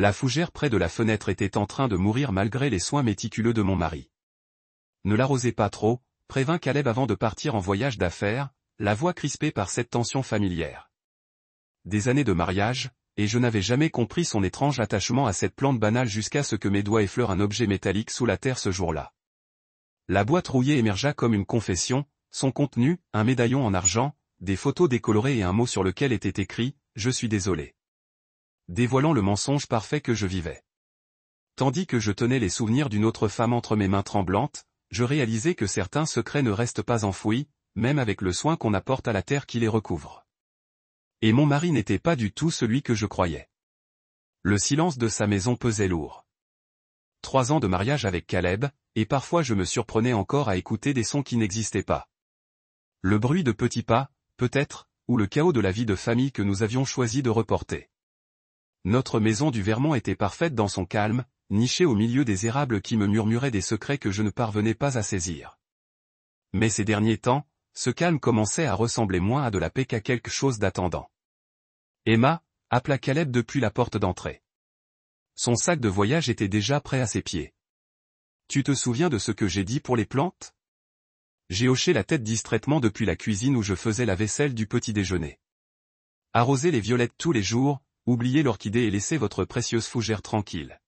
La fougère près de la fenêtre était en train de mourir malgré les soins méticuleux de mon mari. Ne l'arrosez pas trop, prévint Caleb avant de partir en voyage d'affaires, la voix crispée par cette tension familière. Des années de mariage, et je n'avais jamais compris son étrange attachement à cette plante banale jusqu'à ce que mes doigts effleurent un objet métallique sous la terre ce jour-là. La boîte rouillée émergea comme une confession, son contenu, un médaillon en argent, des photos décolorées et un mot sur lequel était écrit « Je suis désolé », dévoilant le mensonge parfait que je vivais. Tandis que je tenais les souvenirs d'une autre femme entre mes mains tremblantes, je réalisais que certains secrets ne restent pas enfouis, même avec le soin qu'on apporte à la terre qui les recouvre. Et mon mari n'était pas du tout celui que je croyais. Le silence de sa maison pesait lourd. 3 ans de mariage avec Caleb, et parfois je me surprenais encore à écouter des sons qui n'existaient pas. Le bruit de petits pas, peut-être, ou le chaos de la vie de famille que nous avions choisi de reporter. Notre maison du Vermont était parfaite dans son calme, nichée au milieu des érables qui me murmuraient des secrets que je ne parvenais pas à saisir. Mais ces derniers temps, ce calme commençait à ressembler moins à de la paix qu'à quelque chose d'attendant. Emma, appela Caleb depuis la porte d'entrée. Son sac de voyage était déjà prêt à ses pieds. Tu te souviens de ce que j'ai dit pour les plantes? J'ai hoché la tête distraitement depuis la cuisine où je faisais la vaisselle du petit déjeuner. Arrosez les violettes tous les jours, oubliez l'orchidée et laissez votre précieuse fougère tranquille.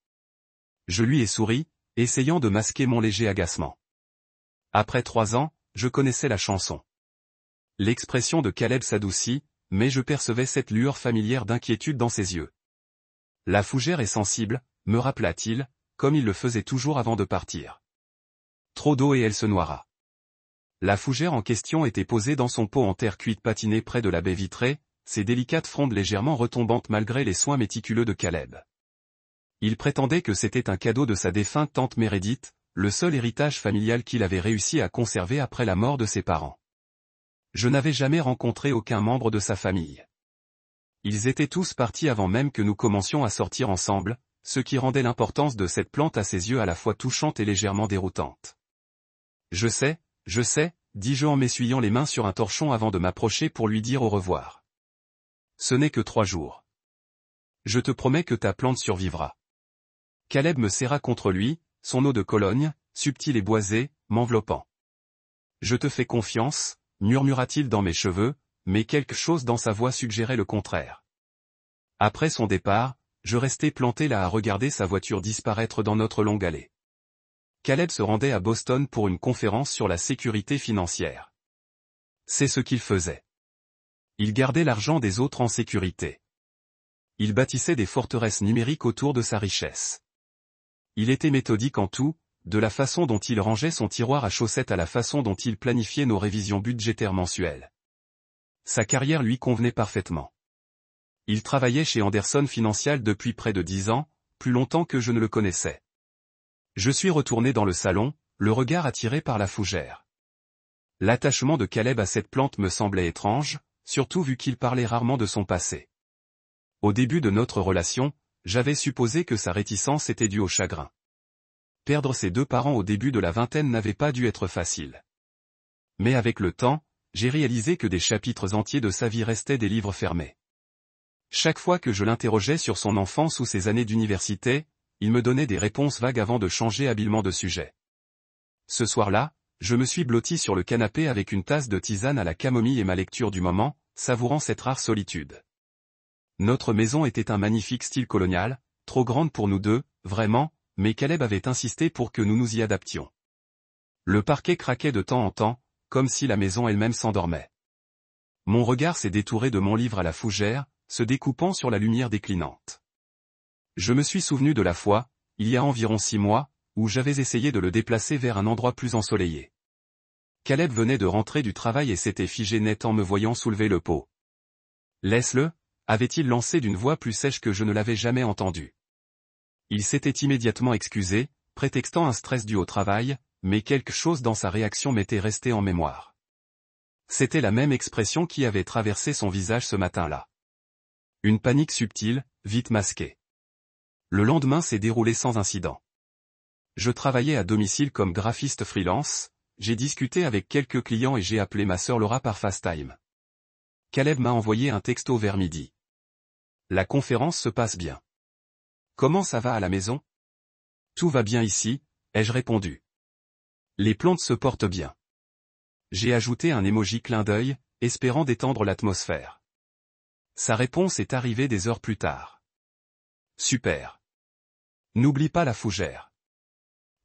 Je lui ai souri, essayant de masquer mon léger agacement. Après 3 ans, je connaissais la chanson. L'expression de Caleb s'adoucit, mais je percevais cette lueur familière d'inquiétude dans ses yeux. La fougère est sensible, me rappela-t-il, comme il le faisait toujours avant de partir. Trop d'eau et elle se noiera. La fougère en question était posée dans son pot en terre cuite patinée près de la baie vitrée, ses délicates frondes légèrement retombantes malgré les soins méticuleux de Caleb. Il prétendait que c'était un cadeau de sa défunte tante Meredith, le seul héritage familial qu'il avait réussi à conserver après la mort de ses parents. Je n'avais jamais rencontré aucun membre de sa famille. Ils étaient tous partis avant même que nous commencions à sortir ensemble, ce qui rendait l'importance de cette plante à ses yeux à la fois touchante et légèrement déroutante. Je sais, dis-je en m'essuyant les mains sur un torchon avant de m'approcher pour lui dire au revoir. Ce n'est que 3 jours. Je te promets que ta plante survivra. Caleb me serra contre lui, son eau de Cologne, subtil et boisé, m'enveloppant. Je te fais confiance, murmura-t-il dans mes cheveux, mais quelque chose dans sa voix suggérait le contraire. Après son départ, je restais planté là à regarder sa voiture disparaître dans notre longue allée. Caleb se rendait à Boston pour une conférence sur la sécurité financière. C'est ce qu'il faisait. Il gardait l'argent des autres en sécurité. Il bâtissait des forteresses numériques autour de sa richesse. Il était méthodique en tout, de la façon dont il rangeait son tiroir à chaussettes à la façon dont il planifiait nos révisions budgétaires mensuelles. Sa carrière lui convenait parfaitement. Il travaillait chez Anderson Financial depuis près de 10 ans, plus longtemps que je ne le connaissais. Je suis retourné dans le salon, le regard attiré par la fougère. L'attachement de Caleb à cette plante me semblait étrange, surtout vu qu'il parlait rarement de son passé. Au début de notre relation, j'avais supposé que sa réticence était due au chagrin. Perdre ses 2 parents au début de la vingtaine n'avait pas dû être facile. Mais avec le temps, j'ai réalisé que des chapitres entiers de sa vie restaient des livres fermés. Chaque fois que je l'interrogeais sur son enfance ou ses années d'université, il me donnait des réponses vagues avant de changer habilement de sujet. Ce soir-là, je me suis blotti sur le canapé avec une tasse de tisane à la camomille et ma lecture du moment, savourant cette rare solitude. Notre maison était un magnifique style colonial, trop grande pour nous deux, vraiment, mais Caleb avait insisté pour que nous nous y adaptions. Le parquet craquait de temps en temps, comme si la maison elle-même s'endormait. Mon regard s'est détouré de mon livre à la fougère, se découpant sur la lumière déclinante. Je me suis souvenu de la fois, il y a environ 6 mois, où j'avais essayé de le déplacer vers un endroit plus ensoleillé. Caleb venait de rentrer du travail et s'était figé net en me voyant soulever le pot. « Laisse-le » avait-il lancé d'une voix plus sèche que je ne l'avais jamais entendu. Il s'était immédiatement excusé, prétextant un stress dû au travail, mais quelque chose dans sa réaction m'était resté en mémoire. C'était la même expression qui avait traversé son visage ce matin-là. Une panique subtile, vite masquée. Le lendemain s'est déroulé sans incident. Je travaillais à domicile comme graphiste freelance, j'ai discuté avec quelques clients et j'ai appelé ma sœur Laura par FaceTime. Caleb m'a envoyé un texto vers midi. La conférence se passe bien. Comment ça va à la maison? Tout va bien ici, ai-je répondu. Les plantes se portent bien. J'ai ajouté un emoji clin d'œil, espérant détendre l'atmosphère. Sa réponse est arrivée des heures plus tard. Super. N'oublie pas la fougère.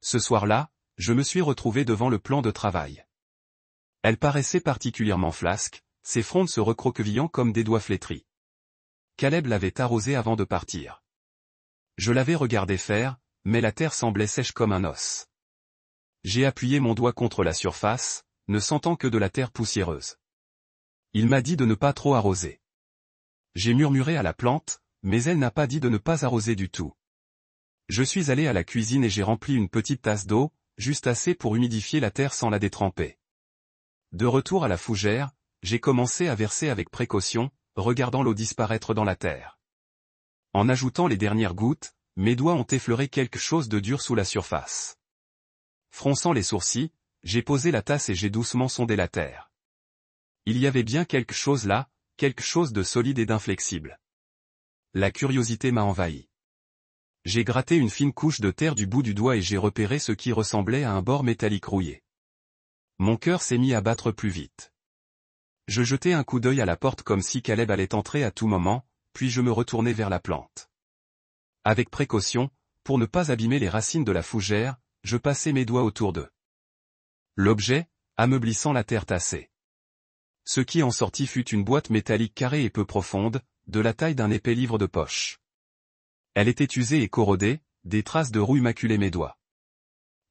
Ce soir-là, je me suis retrouvé devant le plan de travail. Elle paraissait particulièrement flasque, ses frondes se recroquevillant comme des doigts flétris. Caleb l'avait arrosée avant de partir. Je l'avais regardé faire, mais la terre semblait sèche comme un os. J'ai appuyé mon doigt contre la surface, ne sentant que de la terre poussiéreuse. Il m'a dit de ne pas trop arroser. J'ai murmuré à la plante, mais elle n'a pas dit de ne pas arroser du tout. Je suis allé à la cuisine et j'ai rempli une petite tasse d'eau, juste assez pour humidifier la terre sans la détremper. De retour à la fougère, j'ai commencé à verser avec précaution, regardant l'eau disparaître dans la terre. En ajoutant les dernières gouttes, mes doigts ont effleuré quelque chose de dur sous la surface. Fronçant les sourcils, j'ai posé la tasse et j'ai doucement sondé la terre. Il y avait bien quelque chose là, quelque chose de solide et d'inflexible. La curiosité m'a envahi. J'ai gratté une fine couche de terre du bout du doigt et j'ai repéré ce qui ressemblait à un bord métallique rouillé. Mon cœur s'est mis à battre plus vite. Je jetai un coup d'œil à la porte comme si Caleb allait entrer à tout moment, puis je me retournai vers la plante. Avec précaution, pour ne pas abîmer les racines de la fougère, je passai mes doigts autour d'eux. L'objet, ameublissant la terre tassée. Ce qui en sortit fut une boîte métallique carrée et peu profonde, de la taille d'un épais livre de poche. Elle était usée et corrodée, des traces de rouille maculaient mes doigts.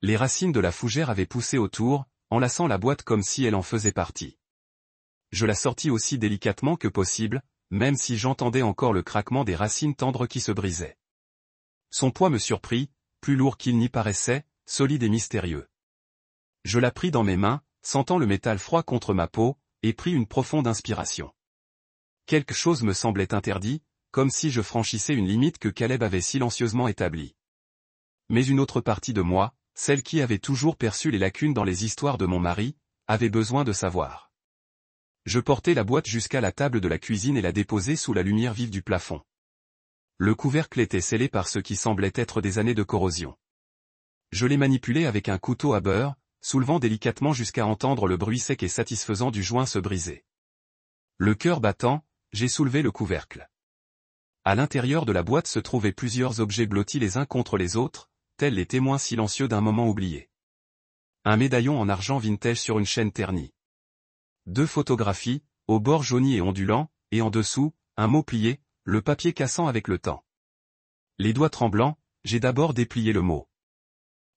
Les racines de la fougère avaient poussé autour, enlaçant la boîte comme si elle en faisait partie. Je la sortis aussi délicatement que possible, même si j'entendais encore le craquement des racines tendres qui se brisaient. Son poids me surprit, plus lourd qu'il n'y paraissait, solide et mystérieux. Je la pris dans mes mains, sentant le métal froid contre ma peau, et pris une profonde inspiration. Quelque chose me semblait interdit, comme si je franchissais une limite que Caleb avait silencieusement établie. Mais une autre partie de moi, celle qui avait toujours perçu les lacunes dans les histoires de mon mari, avait besoin de savoir. Je portai la boîte jusqu'à la table de la cuisine et la déposai sous la lumière vive du plafond. Le couvercle était scellé par ce qui semblait être des années de corrosion. Je l'ai manipulé avec un couteau à beurre, soulevant délicatement jusqu'à entendre le bruit sec et satisfaisant du joint se briser. Le cœur battant, j'ai soulevé le couvercle. À l'intérieur de la boîte se trouvaient plusieurs objets blottis les uns contre les autres, tels les témoins silencieux d'un moment oublié. Un médaillon en argent vintage sur une chaîne ternie. 2 photographies, aux bords jaunis et ondulants, et en dessous, un mot plié, le papier cassant avec le temps. Les doigts tremblants, j'ai d'abord déplié le mot.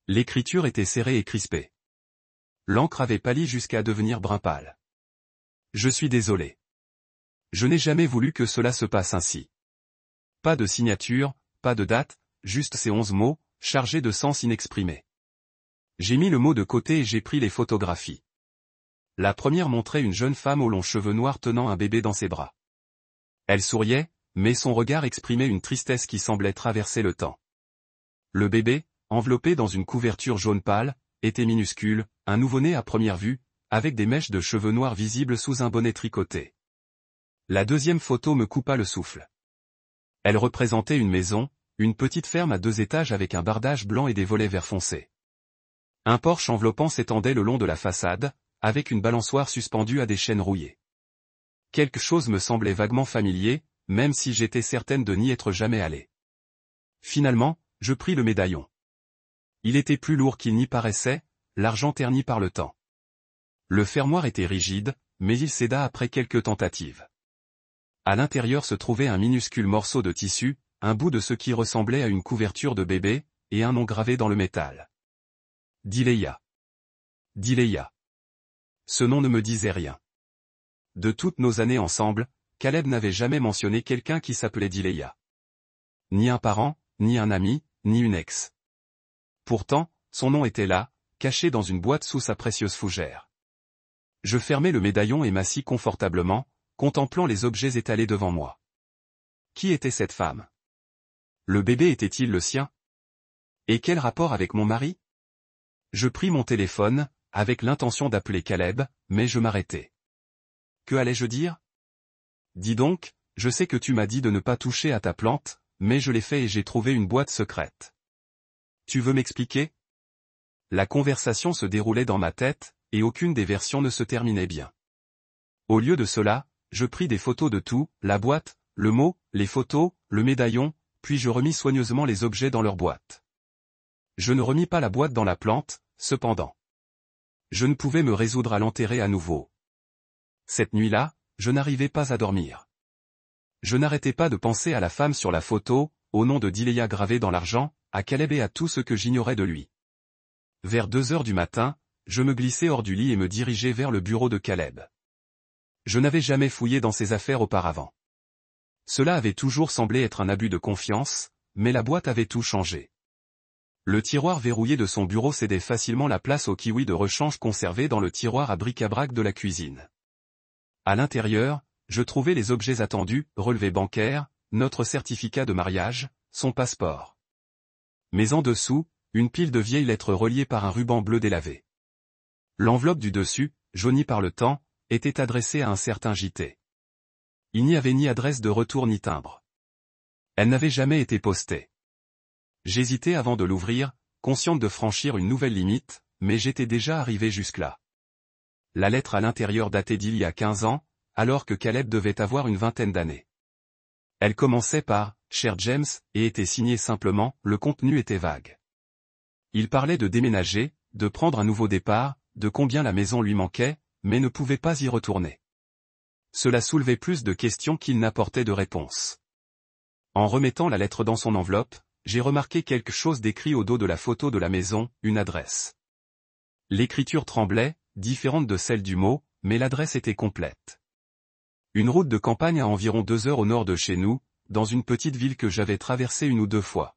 L'écriture était serrée et crispée. L'encre avait pâli jusqu'à devenir brun pâle. Je suis désolé. Je n'ai jamais voulu que cela se passe ainsi. Pas de signature, pas de date, juste ces 11 mots, chargés de sens inexprimé. J'ai mis le mot de côté et j'ai pris les photographies. La première montrait une jeune femme aux longs cheveux noirs tenant un bébé dans ses bras. Elle souriait, mais son regard exprimait une tristesse qui semblait traverser le temps. Le bébé, enveloppé dans une couverture jaune pâle, était minuscule, un nouveau-né à première vue, avec des mèches de cheveux noirs visibles sous un bonnet tricoté. La deuxième photo me coupa le souffle. Elle représentait une maison, une petite ferme à 2 étages avec un bardage blanc et des volets vert foncé. Un porche enveloppant s'étendait le long de la façade, avec une balançoire suspendue à des chaînes rouillées. Quelque chose me semblait vaguement familier, même si j'étais certaine de n'y être jamais allé. Finalement, je pris le médaillon. Il était plus lourd qu'il n'y paraissait, l'argent terni par le temps. Le fermoir était rigide, mais il céda après quelques tentatives. À l'intérieur se trouvait un minuscule morceau de tissu, un bout de ce qui ressemblait à une couverture de bébé, et un nom gravé dans le métal. Dileya. Dileya. Ce nom ne me disait rien. De toutes nos années ensemble, Caleb n'avait jamais mentionné quelqu'un qui s'appelait Dileya. Ni un parent, ni un ami, ni une ex. Pourtant, son nom était là, caché dans une boîte sous sa précieuse fougère. Je fermai le médaillon et m'assis confortablement, contemplant les objets étalés devant moi. Qui était cette femme? Le bébé était-il le sien? Et quel rapport avec mon mari? Je pris mon téléphone, avec l'intention d'appeler Caleb, mais je m'arrêtai. Que allais-je dire? Dis donc, je sais que tu m'as dit de ne pas toucher à ta plante, mais je l'ai fait et j'ai trouvé une boîte secrète. Tu veux m'expliquer? La conversation se déroulait dans ma tête, et aucune des versions ne se terminait bien. Au lieu de cela, je pris des photos de tout, la boîte, le mot, les photos, le médaillon, puis je remis soigneusement les objets dans leur boîte. Je ne remis pas la boîte dans la plante, cependant. Je ne pouvais me résoudre à l'enterrer à nouveau. Cette nuit-là, je n'arrivais pas à dormir. Je n'arrêtais pas de penser à la femme sur la photo, au nom de Dileya gravé dans l'argent, à Caleb et à tout ce que j'ignorais de lui. Vers 2 heures du matin, je me glissai hors du lit et me dirigeai vers le bureau de Caleb. Je n'avais jamais fouillé dans ses affaires auparavant. Cela avait toujours semblé être un abus de confiance, mais la boîte avait tout changé. Le tiroir verrouillé de son bureau cédait facilement la place au kiwi de rechange conservé dans le tiroir à bric-à-brac de la cuisine. À l'intérieur, je trouvais les objets attendus, relevé bancaire, notre certificat de mariage, son passeport. Mais en dessous, une pile de vieilles lettres reliées par un ruban bleu délavé. L'enveloppe du dessus, jaunie par le temps, était adressée à un certain JT. Il n'y avait ni adresse de retour ni timbre. Elle n'avait jamais été postée. J'hésitais avant de l'ouvrir, consciente de franchir une nouvelle limite, mais j'étais déjà arrivé jusque-là. La lettre à l'intérieur datait d'il y a 15 ans, alors que Caleb devait avoir une vingtaine d'années. Elle commençait par « Cher James » et était signée simplement, le contenu était vague. Il parlait de déménager, de prendre un nouveau départ, de combien la maison lui manquait, mais ne pouvait pas y retourner. Cela soulevait plus de questions qu'il n'apportait de réponses. En remettant la lettre dans son enveloppe, j'ai remarqué quelque chose d'écrit au dos de la photo de la maison, une adresse. L'écriture tremblait, différente de celle du mot, mais l'adresse était complète. Une route de campagne à environ 2 heures au nord de chez nous, dans une petite ville que j'avais traversée 1 ou 2 fois.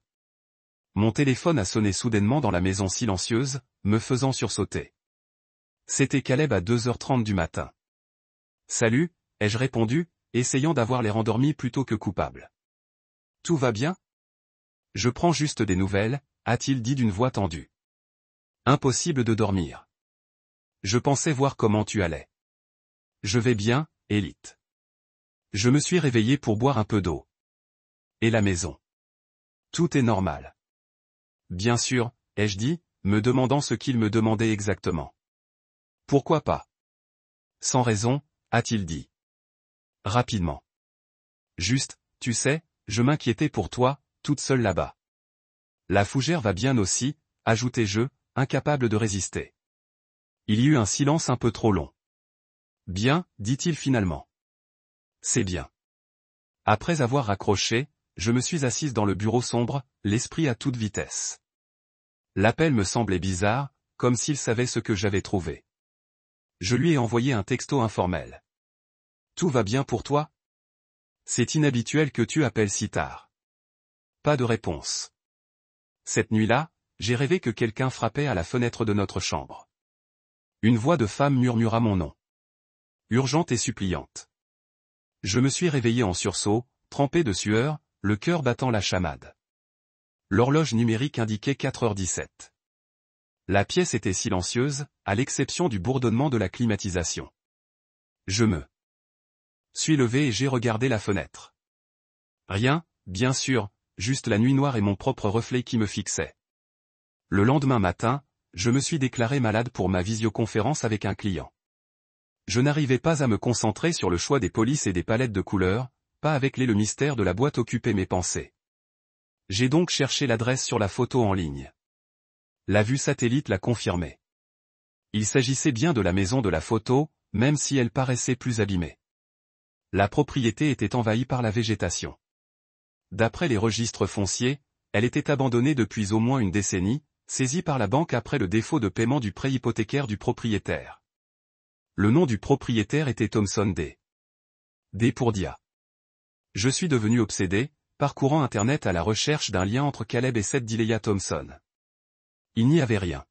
Mon téléphone a sonné soudainement dans la maison silencieuse, me faisant sursauter. C'était Caleb à 2h30 du matin. « Salut », ai-je répondu, essayant d'avoir l'air endormi plutôt que coupable. « Tout va bien ? » ?»« Je prends juste des nouvelles », a-t-il dit d'une voix tendue. « Impossible de dormir. Je pensais voir comment tu allais. »« Je vais bien, Élite. » Je me suis réveillé pour boire un peu d'eau. « Et la maison ? » ?»« Tout est normal. »« Bien sûr, » ai-je dit, me demandant ce qu'il me demandait exactement. « Pourquoi pas ? » ?»« Sans raison, » a-t-il dit. Rapidement. « Juste, tu sais, je m'inquiétais pour toi, toute seule là-bas. »« La fougère va bien aussi, » ajoutai-je, incapable de résister. Il y eut un silence un peu trop long. « Bien, » dit-il finalement. « C'est bien. » Après avoir raccroché, je me suis assise dans le bureau sombre, l'esprit à toute vitesse. L'appel me semblait bizarre, comme s'il savait ce que j'avais trouvé. Je lui ai envoyé un texto informel. « Tout va bien pour toi ? C'est inhabituel que tu appelles si tard. » Pas de réponse. Cette nuit-là, j'ai rêvé que quelqu'un frappait à la fenêtre de notre chambre. Une voix de femme murmura mon nom. Urgente et suppliante. Je me suis réveillé en sursaut, trempé de sueur, le cœur battant la chamade. L'horloge numérique indiquait 4h17. La pièce était silencieuse, à l'exception du bourdonnement de la climatisation. Je me suis levé et j'ai regardé la fenêtre. Rien, bien sûr, juste la nuit noire et mon propre reflet qui me fixait. Le lendemain matin, je me suis déclaré malade pour ma visioconférence avec un client. Je n'arrivais pas à me concentrer sur le choix des polices et des palettes de couleurs, pas avec le mystère de la boîte occupait mes pensées. J'ai donc cherché l'adresse sur la photo en ligne. La vue satellite l'a confirmé. Il s'agissait bien de la maison de la photo, même si elle paraissait plus abîmée. La propriété était envahie par la végétation. D'après les registres fonciers, elle était abandonnée depuis au moins une décennie, saisie par la banque après le défaut de paiement du prêt hypothécaire du propriétaire. Le nom du propriétaire était Thompson D. D pour Dia. Je suis devenu obsédé, parcourant Internet à la recherche d'un lien entre Caleb et cette Dileya Thompson. Il n'y avait rien.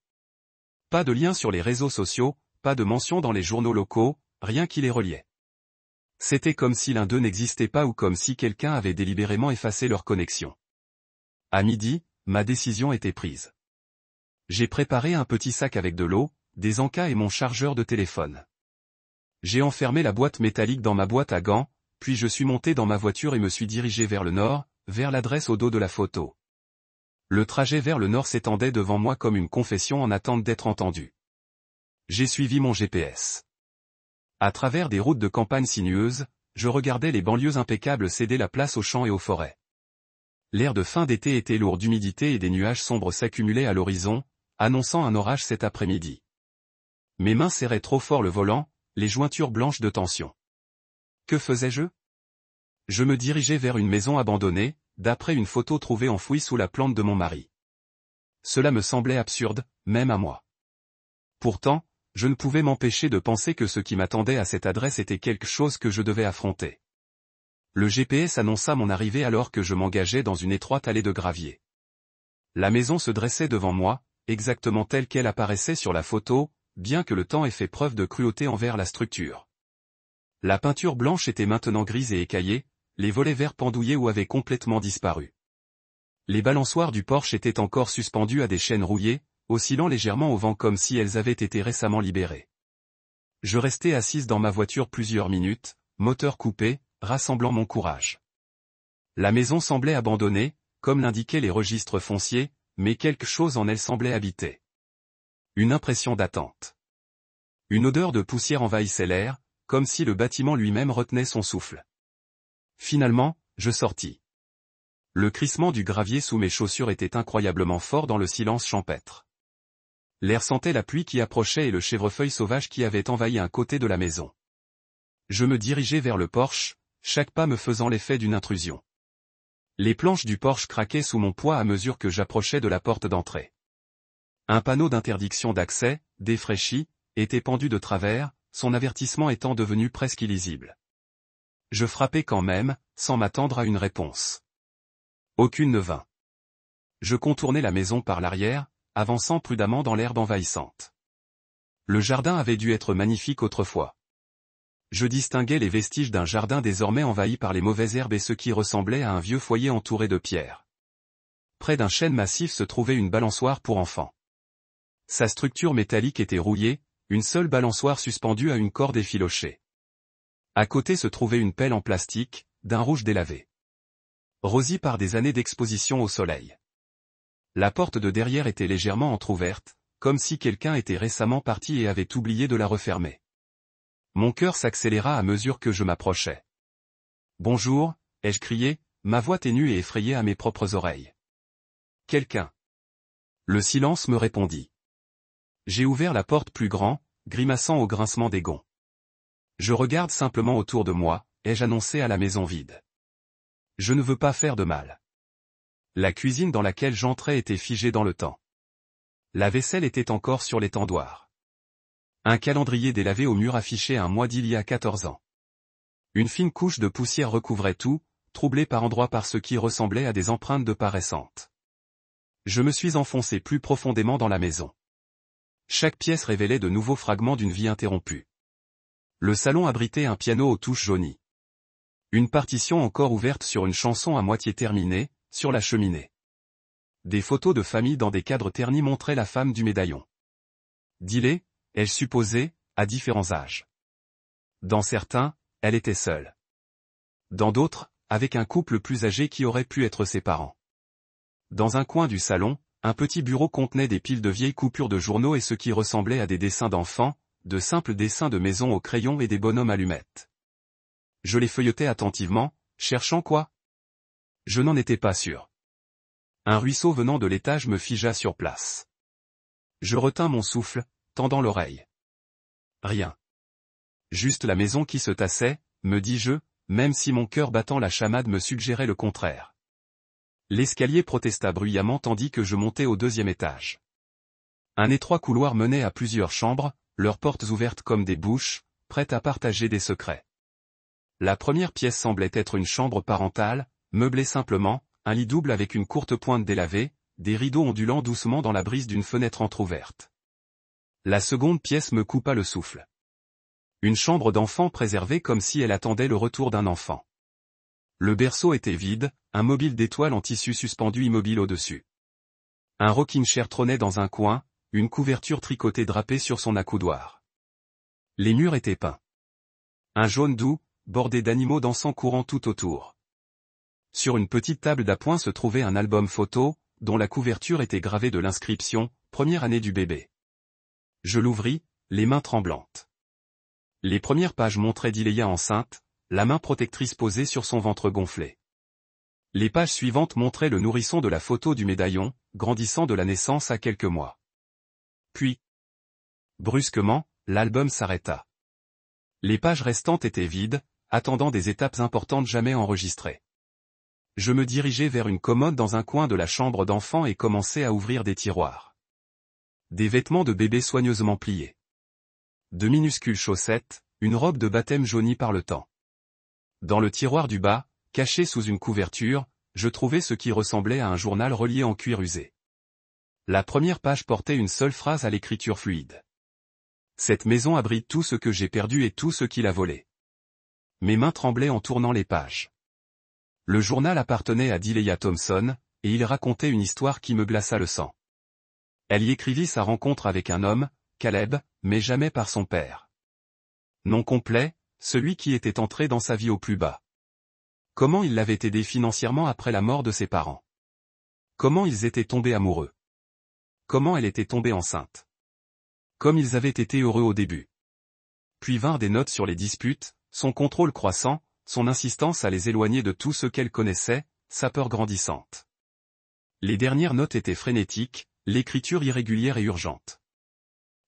Pas de lien sur les réseaux sociaux, pas de mention dans les journaux locaux, rien qui les reliait. C'était comme si l'un d'eux n'existait pas ou comme si quelqu'un avait délibérément effacé leur connexion. À midi, ma décision était prise. J'ai préparé un petit sac avec de l'eau, des encas et mon chargeur de téléphone. J'ai enfermé la boîte métallique dans ma boîte à gants, puis je suis monté dans ma voiture et me suis dirigé vers le nord, vers l'adresse au dos de la photo. Le trajet vers le nord s'étendait devant moi comme une confession en attente d'être entendu. J'ai suivi mon GPS. À travers des routes de campagne sinueuses, je regardais les banlieues impeccables céder la place aux champs et aux forêts. L'air de fin d'été était lourd d'humidité et des nuages sombres s'accumulaient à l'horizon, annonçant un orage cet après-midi. Mes mains serraient trop fort le volant, les jointures blanches de tension. Que faisais-je? Je me dirigeais vers une maison abandonnée, d'après une photo trouvée enfouie sous la plante de mon mari. Cela me semblait absurde, même à moi. Pourtant, je ne pouvais m'empêcher de penser que ce qui m'attendait à cette adresse était quelque chose que je devais affronter. Le GPS annonça mon arrivée alors que je m'engageais dans une étroite allée de gravier. La maison se dressait devant moi, exactement telle qu'elle apparaissait sur la photo, bien que le temps ait fait preuve de cruauté envers la structure. La peinture blanche était maintenant grise et écaillée, les volets verts pendouillaient ou avaient complètement disparu. Les balançoires du porche étaient encore suspendus à des chaînes rouillées, oscillant légèrement au vent comme si elles avaient été récemment libérées. Je restai assise dans ma voiture plusieurs minutes, moteur coupé, rassemblant mon courage. La maison semblait abandonnée, comme l'indiquaient les registres fonciers, mais quelque chose en elle semblait habiter. Une impression d'attente. Une odeur de poussière envahissait l'air, comme si le bâtiment lui-même retenait son souffle. Finalement, je sortis. Le crissement du gravier sous mes chaussures était incroyablement fort dans le silence champêtre. L'air sentait la pluie qui approchait et le chèvrefeuille sauvage qui avait envahi un côté de la maison. Je me dirigeais vers le porche, chaque pas me faisant l'effet d'une intrusion. Les planches du porche craquaient sous mon poids à mesure que j'approchais de la porte d'entrée. Un panneau d'interdiction d'accès, défraîchi, était pendu de travers, son avertissement étant devenu presque illisible. Je frappai quand même, sans m'attendre à une réponse. Aucune ne vint. Je contournai la maison par l'arrière, avançant prudemment dans l'herbe envahissante. Le jardin avait dû être magnifique autrefois. Je distinguais les vestiges d'un jardin désormais envahi par les mauvaises herbes et ce qui ressemblait à un vieux foyer entouré de pierres. Près d'un chêne massif se trouvait une balançoire pour enfants. Sa structure métallique était rouillée, une seule balançoire suspendue à une corde effilochée. À côté se trouvait une pelle en plastique, d'un rouge délavé. Rosie par des années d'exposition au soleil. La porte de derrière était légèrement entr'ouverte, comme si quelqu'un était récemment parti et avait oublié de la refermer. Mon cœur s'accéléra à mesure que je m'approchais. « Bonjour », ai-je crié, ma voix ténue et effrayée à mes propres oreilles. « Quelqu'un ?» Le silence me répondit. J'ai ouvert la porte plus grand, grimaçant au grincement des gonds. Je regarde simplement autour de moi, ai-je annoncé à la maison vide. Je ne veux pas faire de mal. La cuisine dans laquelle j'entrais était figée dans le temps. La vaisselle était encore sur l'étendoir. Un calendrier délavé au mur affichait un mois d'il y a 14 ans. Une fine couche de poussière recouvrait tout, troublée par endroits par ce qui ressemblait à des empreintes de pas récentes. Je me suis enfoncé plus profondément dans la maison. Chaque pièce révélait de nouveaux fragments d'une vie interrompue. Le salon abritait un piano aux touches jaunies. Une partition encore ouverte sur une chanson à moitié terminée, sur la cheminée. Des photos de famille dans des cadres ternis montraient la femme du médaillon. Dilée, ai-je supposé, à différents âges. Dans certains, elle était seule. Dans d'autres, avec un couple plus âgé qui aurait pu être ses parents. Dans un coin du salon, un petit bureau contenait des piles de vieilles coupures de journaux et ce qui ressemblait à des dessins d'enfants, de simples dessins de maisons au crayon et des bonhommes allumettes. Je les feuilletais attentivement, cherchant quoi? Je n'en étais pas sûr. Un ruisseau venant de l'étage me figea sur place. Je retins mon souffle, tendant l'oreille. Rien. Juste la maison qui se tassait, me dis-je, même si mon cœur battant la chamade me suggérait le contraire. L'escalier protesta bruyamment tandis que je montais au 2e étage. Un étroit couloir menait à plusieurs chambres, leurs portes ouvertes comme des bouches, prêtes à partager des secrets. La première pièce semblait être une chambre parentale, meublée simplement, un lit double avec une courte pointe délavée, des rideaux ondulant doucement dans la brise d'une fenêtre entr'ouverte. La seconde pièce me coupa le souffle. Une chambre d'enfant préservée comme si elle attendait le retour d'un enfant. Le berceau était vide, un mobile d'étoiles en tissu suspendu immobile au-dessus. Un rocking chair trônait dans un coin, une couverture tricotée drapée sur son accoudoir. Les murs étaient peints. Un jaune doux, bordé d'animaux dansant courant tout autour. Sur une petite table d'appoint se trouvait un album photo, dont la couverture était gravée de l'inscription « Première année du bébé ». Je l'ouvris, les mains tremblantes. Les premières pages montraient Dileya enceinte, la main protectrice posée sur son ventre gonflé. Les pages suivantes montraient le nourrisson de la photo du médaillon, grandissant de la naissance à quelques mois. Puis, brusquement, l'album s'arrêta. Les pages restantes étaient vides, attendant des étapes importantes jamais enregistrées. Je me dirigeai vers une commode dans un coin de la chambre d'enfant et commençai à ouvrir des tiroirs. Des vêtements de bébé soigneusement pliés. De minuscules chaussettes, une robe de baptême jaunie par le temps. Dans le tiroir du bas, caché sous une couverture, je trouvai ce qui ressemblait à un journal relié en cuir usé. La première page portait une seule phrase à l'écriture fluide. Cette maison abrite tout ce que j'ai perdu et tout ce qu'il a volé. Mes mains tremblaient en tournant les pages. Le journal appartenait à Dileya Thompson, et il racontait une histoire qui me glaça le sang. Elle y écrivit sa rencontre avec un homme, Caleb, mais jamais par son père. Nom complet, celui qui était entré dans sa vie au plus bas. Comment il l'avait aidé financièrement après la mort de ses parents. Comment ils étaient tombés amoureux. Comment elle était tombée enceinte. Comme ils avaient été heureux au début. Puis vinrent des notes sur les disputes, son contrôle croissant, son insistance à les éloigner de tout ce qu'elle connaissait, sa peur grandissante. Les dernières notes étaient frénétiques, l'écriture irrégulière et urgente.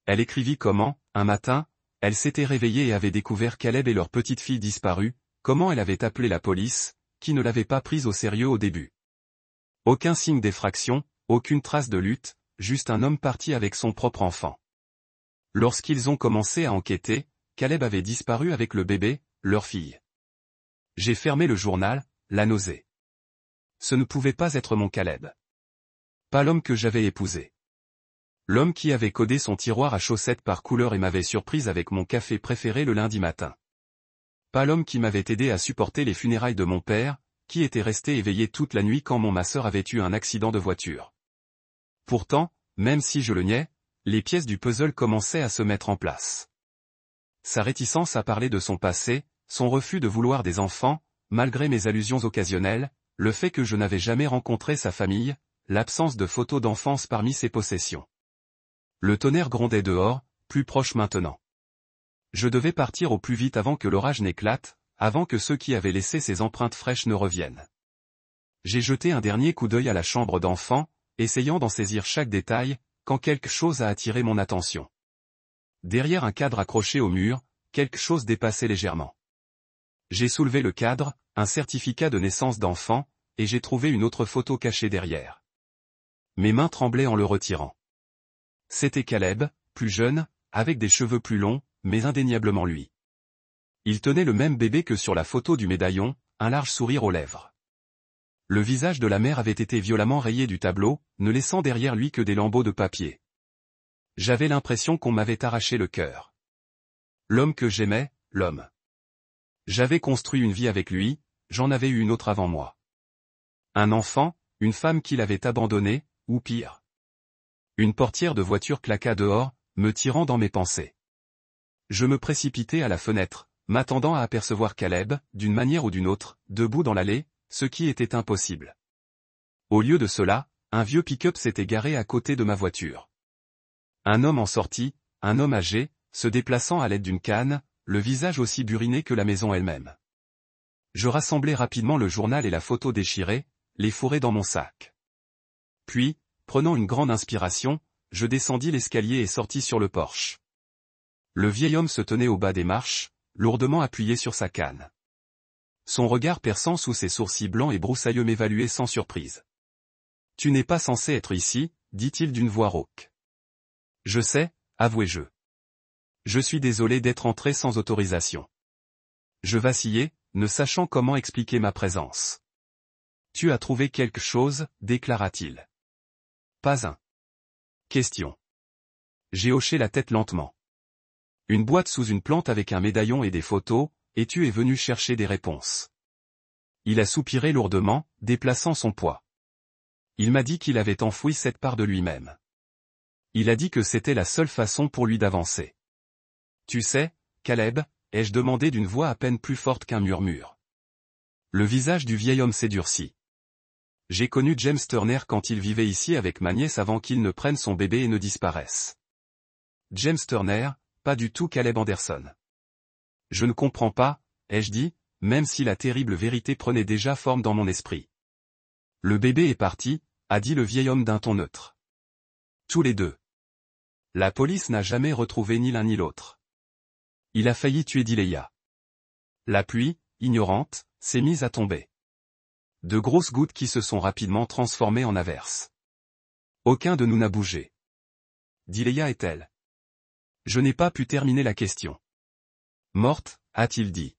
Elle écrivit comment, un matin, elle s'était réveillée et avait découvert Caleb et leur petite fille disparue, comment elle avait appelé la police, qui ne l'avait pas prise au sérieux au début. Aucun signe d'effraction, aucune trace de lutte, juste un homme parti avec son propre enfant. Lorsqu'ils ont commencé à enquêter, Caleb avait disparu avec le bébé, leur fille. J'ai fermé le journal, la nausée. Ce ne pouvait pas être mon Caleb. Pas l'homme que j'avais épousé. L'homme qui avait codé son tiroir à chaussettes par couleur et m'avait surprise avec mon café préféré le lundi matin. Pas l'homme qui m'avait aidé à supporter les funérailles de mon père, qui était resté éveillé toute la nuit quand ma sœur avait eu un accident de voiture. Pourtant, même si je le niais, les pièces du puzzle commençaient à se mettre en place. Sa réticence à parler de son passé, son refus de vouloir des enfants, malgré mes allusions occasionnelles, le fait que je n'avais jamais rencontré sa famille, l'absence de photos d'enfance parmi ses possessions. Le tonnerre grondait dehors, plus proche maintenant. Je devais partir au plus vite avant que l'orage n'éclate, avant que ceux qui avaient laissé ces empreintes fraîches ne reviennent. J'ai jeté un dernier coup d'œil à la chambre d'enfant, essayant d'en saisir chaque détail, quand quelque chose a attiré mon attention. Derrière un cadre accroché au mur, quelque chose dépassait légèrement. J'ai soulevé le cadre, un certificat de naissance d'enfant, et j'ai trouvé une autre photo cachée derrière. Mes mains tremblaient en le retirant. C'était Caleb, plus jeune, avec des cheveux plus longs, mais indéniablement lui. Il tenait le même bébé que sur la photo du médaillon, un large sourire aux lèvres. Le visage de la mère avait été violemment rayé du tableau, ne laissant derrière lui que des lambeaux de papier. J'avais l'impression qu'on m'avait arraché le cœur. L'homme que j'aimais, l'homme. J'avais construit une vie avec lui, j'en avais eu une autre avant moi. Un enfant, une femme qui l'avait abandonné, ou pire. Une portière de voiture claqua dehors, me tirant dans mes pensées. Je me précipitai à la fenêtre, m'attendant à apercevoir Caleb, d'une manière ou d'une autre, debout dans l'allée, ce qui était impossible. Au lieu de cela, un vieux pick-up s'était garé à côté de ma voiture. Un homme en sortit, un homme âgé, se déplaçant à l'aide d'une canne, le visage aussi buriné que la maison elle-même. Je rassemblai rapidement le journal et la photo déchirée, les fourrai dans mon sac. Puis, prenant une grande inspiration, je descendis l'escalier et sortis sur le porche. Le vieil homme se tenait au bas des marches, lourdement appuyé sur sa canne. Son regard perçant sous ses sourcils blancs et broussailleux m'évaluait sans surprise. « Tu n'es pas censé être ici, dit-il d'une voix rauque. « Je sais, avouai-je. Je suis désolé d'être entré sans autorisation. » Je vacillai, ne sachant comment expliquer ma présence. « Tu as trouvé quelque chose, déclara-t-il. »« Pas un. » Question. J'ai hoché la tête lentement. Une boîte sous une plante avec un médaillon et des photos, et tu es venu chercher des réponses. Il a soupiré lourdement, déplaçant son poids. Il m'a dit qu'il avait enfoui cette part de lui-même. Il a dit que c'était la seule façon pour lui d'avancer. Tu sais, Caleb, ai-je demandé d'une voix à peine plus forte qu'un murmure. Le visage du vieil homme s'est durci. J'ai connu James Turner quand il vivait ici avec ma nièce avant qu'il ne prenne son bébé et ne disparaisse. James Turner, pas du tout Caleb Anderson. Je ne comprends pas, ai-je dit, même si la terrible vérité prenait déjà forme dans mon esprit. Le bébé est parti, a dit le vieil homme d'un ton neutre. Tous les deux. La police n'a jamais retrouvé ni l'un ni l'autre. Il a failli tuer Dileya. La pluie, ignorante, s'est mise à tomber. De grosses gouttes qui se sont rapidement transformées en averses. Aucun de nous n'a bougé. Dileya est-elle? Je n'ai pas pu terminer la question. Morte, a-t-il dit.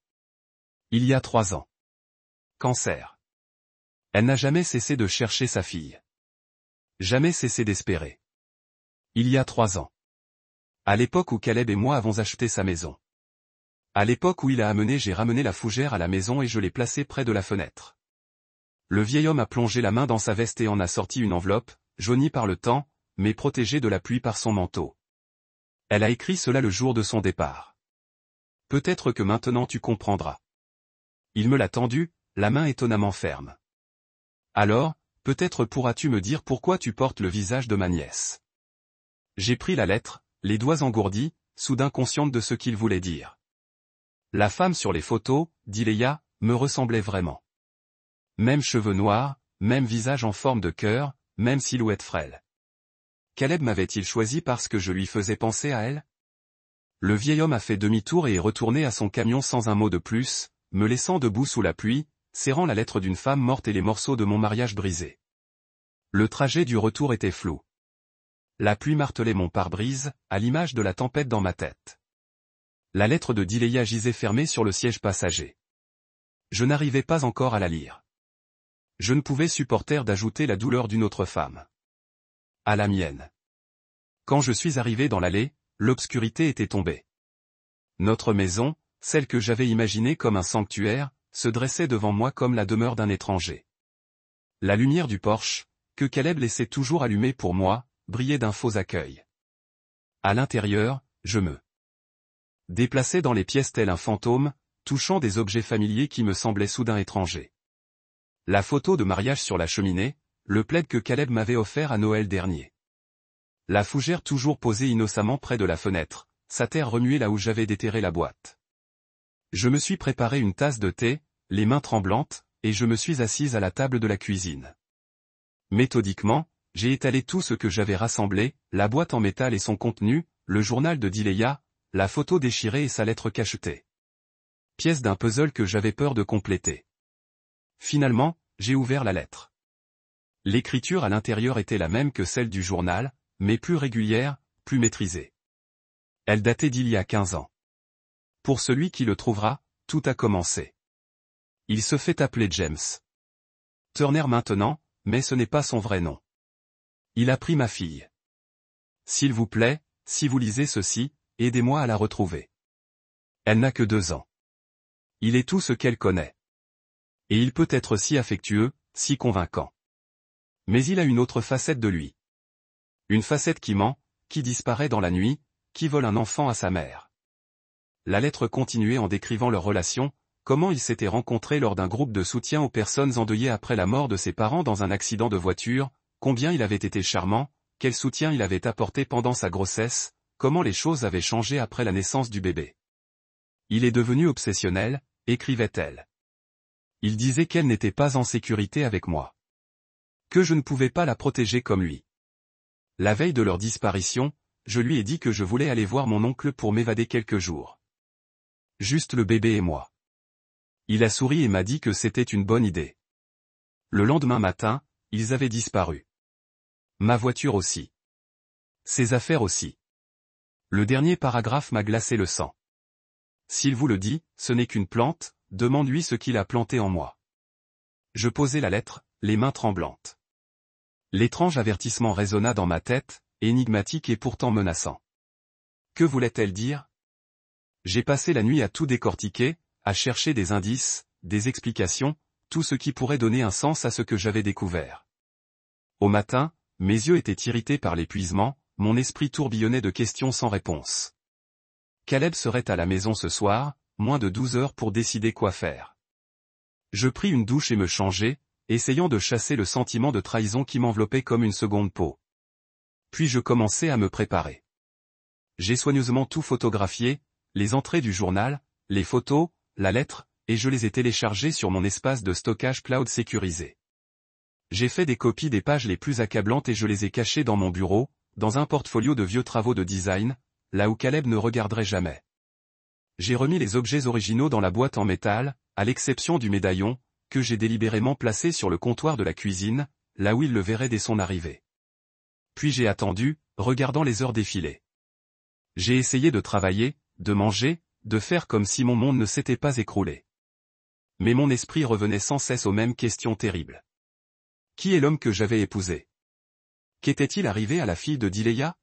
Il y a 3 ans. Cancer. Elle n'a jamais cessé de chercher sa fille. Jamais cessé d'espérer. Il y a 3 ans. À l'époque où Caleb et moi avons acheté sa maison. À l'époque où il a amené, j'ai ramené la fougère à la maison et je l'ai placée près de la fenêtre. Le vieil homme a plongé la main dans sa veste et en a sorti une enveloppe, jaunie par le temps, mais protégée de la pluie par son manteau. Elle a écrit cela le jour de son départ. Peut-être que maintenant tu comprendras. Il me l'a tendue, la main étonnamment ferme. Alors, peut-être pourras-tu me dire pourquoi tu portes le visage de ma nièce. J'ai pris la lettre, les doigts engourdis, soudain consciente de ce qu'il voulait dire. La femme sur les photos, Dileya, me ressemblait vraiment. Même cheveux noirs, même visage en forme de cœur, même silhouette frêle. Caleb m'avait-il choisi parce que je lui faisais penser à elle? Le vieil homme a fait demi-tour et est retourné à son camion sans un mot de plus, me laissant debout sous la pluie, serrant la lettre d'une femme morte et les morceaux de mon mariage brisé. Le trajet du retour était flou. La pluie martelait mon pare-brise, à l'image de la tempête dans ma tête. La lettre de Dileya gisait fermée sur le siège passager. Je n'arrivais pas encore à la lire. Je ne pouvais supporter d'ajouter la douleur d'une autre femme. À la mienne. Quand je suis arrivé dans l'allée, l'obscurité était tombée. Notre maison, celle que j'avais imaginée comme un sanctuaire, se dressait devant moi comme la demeure d'un étranger. La lumière du porche, que Caleb laissait toujours allumée pour moi, brillait d'un faux accueil. À l'intérieur, je me déplaçais dans les pièces tel un fantôme, touchant des objets familiers qui me semblaient soudain étrangers. La photo de mariage sur la cheminée, le plaid que Caleb m'avait offert à Noël dernier. La fougère toujours posée innocemment près de la fenêtre, sa terre remuée là où j'avais déterré la boîte. Je me suis préparé une tasse de thé, les mains tremblantes, et je me suis assise à la table de la cuisine. Méthodiquement, j'ai étalé tout ce que j'avais rassemblé, la boîte en métal et son contenu, le journal de Dileya, la photo déchirée et sa lettre cachetée. Pièce d'un puzzle que j'avais peur de compléter. Finalement, j'ai ouvert la lettre. L'écriture à l'intérieur était la même que celle du journal, mais plus régulière, plus maîtrisée. Elle datait d'il y a 15 ans. Pour celui qui le trouvera, tout a commencé. Il se fait appeler James Turner maintenant, mais ce n'est pas son vrai nom. Il a pris ma fille. S'il vous plaît, si vous lisez ceci, aidez-moi à la retrouver. Elle n'a que 2 ans. Il est tout ce qu'elle connaît. Et il peut être si affectueux, si convaincant. Mais il a une autre facette de lui. Une facette qui ment, qui disparaît dans la nuit, qui vole un enfant à sa mère. La lettre continuait en décrivant leur relation, comment ils s'étaient rencontrés lors d'un groupe de soutien aux personnes endeuillées après la mort de ses parents dans un accident de voiture, combien il avait été charmant, quel soutien il avait apporté pendant sa grossesse, comment les choses avaient changé après la naissance du bébé. Il est devenu obsessionnel, écrivait-elle. Il disait qu'elle n'était pas en sécurité avec moi. Que je ne pouvais pas la protéger comme lui. La veille de leur disparition, je lui ai dit que je voulais aller voir mon oncle pour m'évader quelques jours. Juste le bébé et moi. Il a souri et m'a dit que c'était une bonne idée. Le lendemain matin, ils avaient disparu. Ma voiture aussi. Ses affaires aussi. Le dernier paragraphe m'a glacé le sang. S'il vous le dit, ce n'est qu'une plante, demande-lui ce qu'il a planté en moi. Je posai la lettre, les mains tremblantes. L'étrange avertissement résonna dans ma tête, énigmatique et pourtant menaçant. Que voulait-elle dire? J'ai passé la nuit à tout décortiquer, à chercher des indices, des explications, tout ce qui pourrait donner un sens à ce que j'avais découvert. Au matin, mes yeux étaient irrités par l'épuisement, mon esprit tourbillonnait de questions sans réponse. Caleb serait à la maison ce soir, moins de 12 heures pour décider quoi faire. Je pris une douche et me changeai, essayant de chasser le sentiment de trahison qui m'enveloppait comme une seconde peau. Puis je commençai à me préparer. J'ai soigneusement tout photographié, les entrées du journal, les photos, la lettre, et je les ai téléchargées sur mon espace de stockage cloud sécurisé. J'ai fait des copies des pages les plus accablantes et je les ai cachées dans mon bureau, dans un portfolio de vieux travaux de design, là où Caleb ne regarderait jamais. J'ai remis les objets originaux dans la boîte en métal, à l'exception du médaillon, que j'ai délibérément placé sur le comptoir de la cuisine, là où il le verrait dès son arrivée. Puis j'ai attendu, regardant les heures défiler. J'ai essayé de travailler, de manger, de faire comme si mon monde ne s'était pas écroulé. Mais mon esprit revenait sans cesse aux mêmes questions terribles. Qui est l'homme que j'avais épousé? Qu'était-il arrivé à la fille de Dileya?